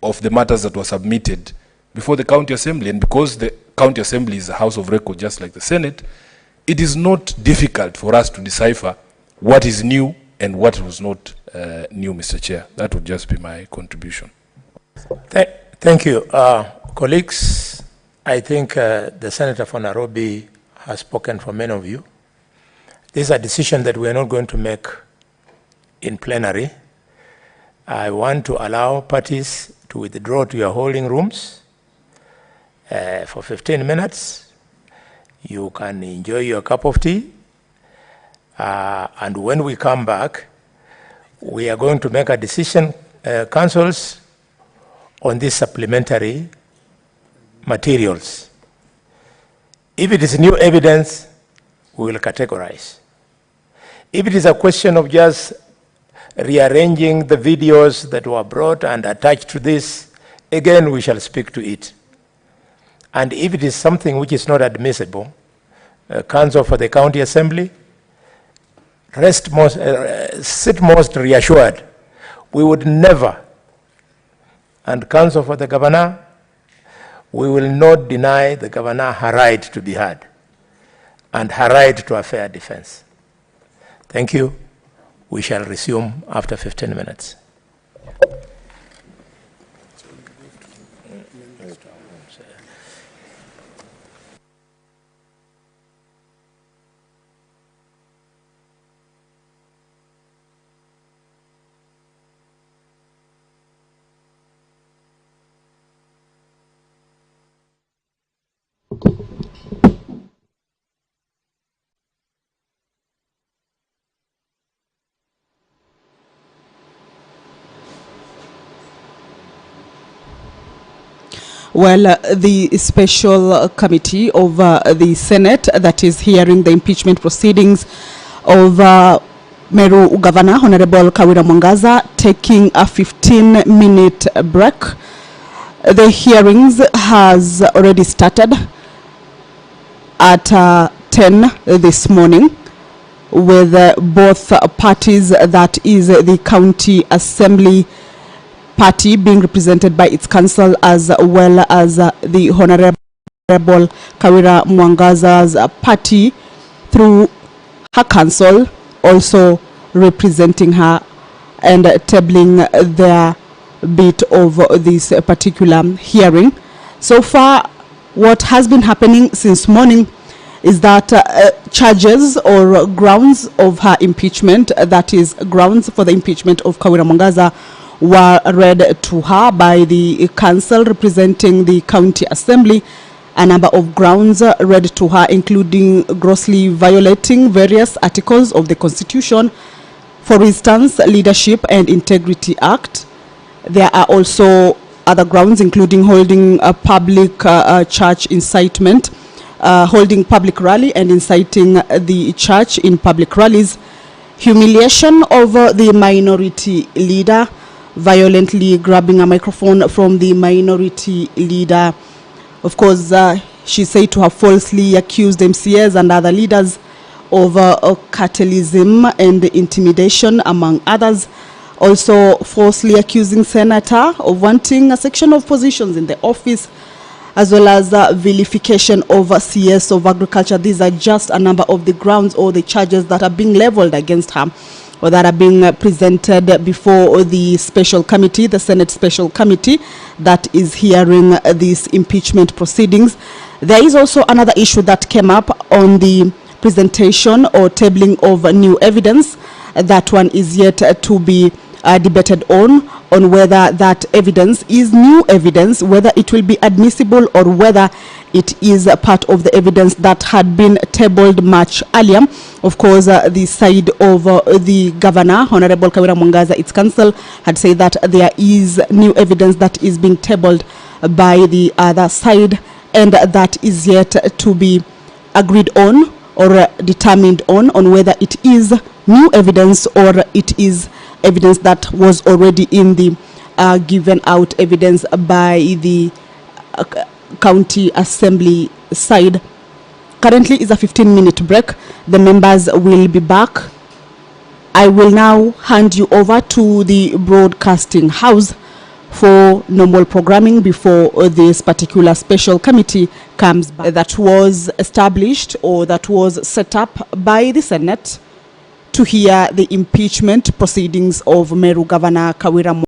of the matters that were submitted before the county assembly. And because the county assembly is a house of record just like the Senate, it is not difficult for us to decipher what is new and what was not new, Mr. Chair. That would just be my contribution. Thank you. Colleagues, I think the Senator from Nairobi has spoken for many of you. This is a decision that we are not going to make in plenary. I want to allow parties to withdraw to your holding rooms for 15 minutes. You can enjoy your cup of tea. And when we come back, we are going to make a decision, councils, on these supplementary materials. If it is new evidence, we will categorize. If it is a question of just rearranging the videos that were brought and attached to this, again, we shall speak to it. And if it is something which is not admissible, counsel for the county assembly, sit most reassured. We would never, and counsel for the governor, we will not deny the governor her right to be heard and her right to a fair defense. Thank you. We shall resume after 15 minutes. Well, the special committee of the Senate that is hearing the impeachment proceedings of Meru Governor Honorable Kawira Mwangaza taking a 15-minute break. The hearings has already started at 10 this morning with both parties, that is the county assembly party being represented by its council, as well as the Honorable Kawira Mwangaza's party through her council also representing her and tabling their bit of this particular hearing. So far, what has been happening since morning is that charges or grounds of her impeachment, that is grounds for the impeachment of Kawira Mwangaza, were read to her by the council representing the county assembly. A number of grounds read to her, including grossly violating various articles of the Constitution, for instance, Leadership and Integrity Act. There are also other grounds, including holding a public church incitement, holding public rally and inciting the church in public rallies, humiliation of the minority leader, violently grabbing a microphone from the minority leader. Of course, she said to have falsely accused MCAs and other leaders of cartelism and intimidation, among others. Also falsely accusing senator of wanting a section of positions in the office, as well as vilification of CS of agriculture. These are just a number of the grounds or the charges that are being leveled against her, or that are being presented before the special committee, the Senate special committee that is hearing these impeachment proceedings. There is also another issue that came up on the presentation or tabling of new evidence. That one is yet to be debated on whether that evidence is new evidence, whether it will be admissible or whether it is a part of the evidence that had been tabled much earlier. Of course, the side of the governor, Honorable Kawira Mwangaza, its counsel, had said that there is new evidence that is being tabled by the other side, and that is yet to be agreed on or determined on whether it is new evidence or it is evidence that was already in the given out evidence by the county assembly side. Currently is a 15-minute break. The members will be back. I will now hand you over to the broadcasting house for normal programming before this particular special committee comes back. That was established or that was set up by the Senate to hear the impeachment proceedings of Meru Governor Kawira Mwangaza.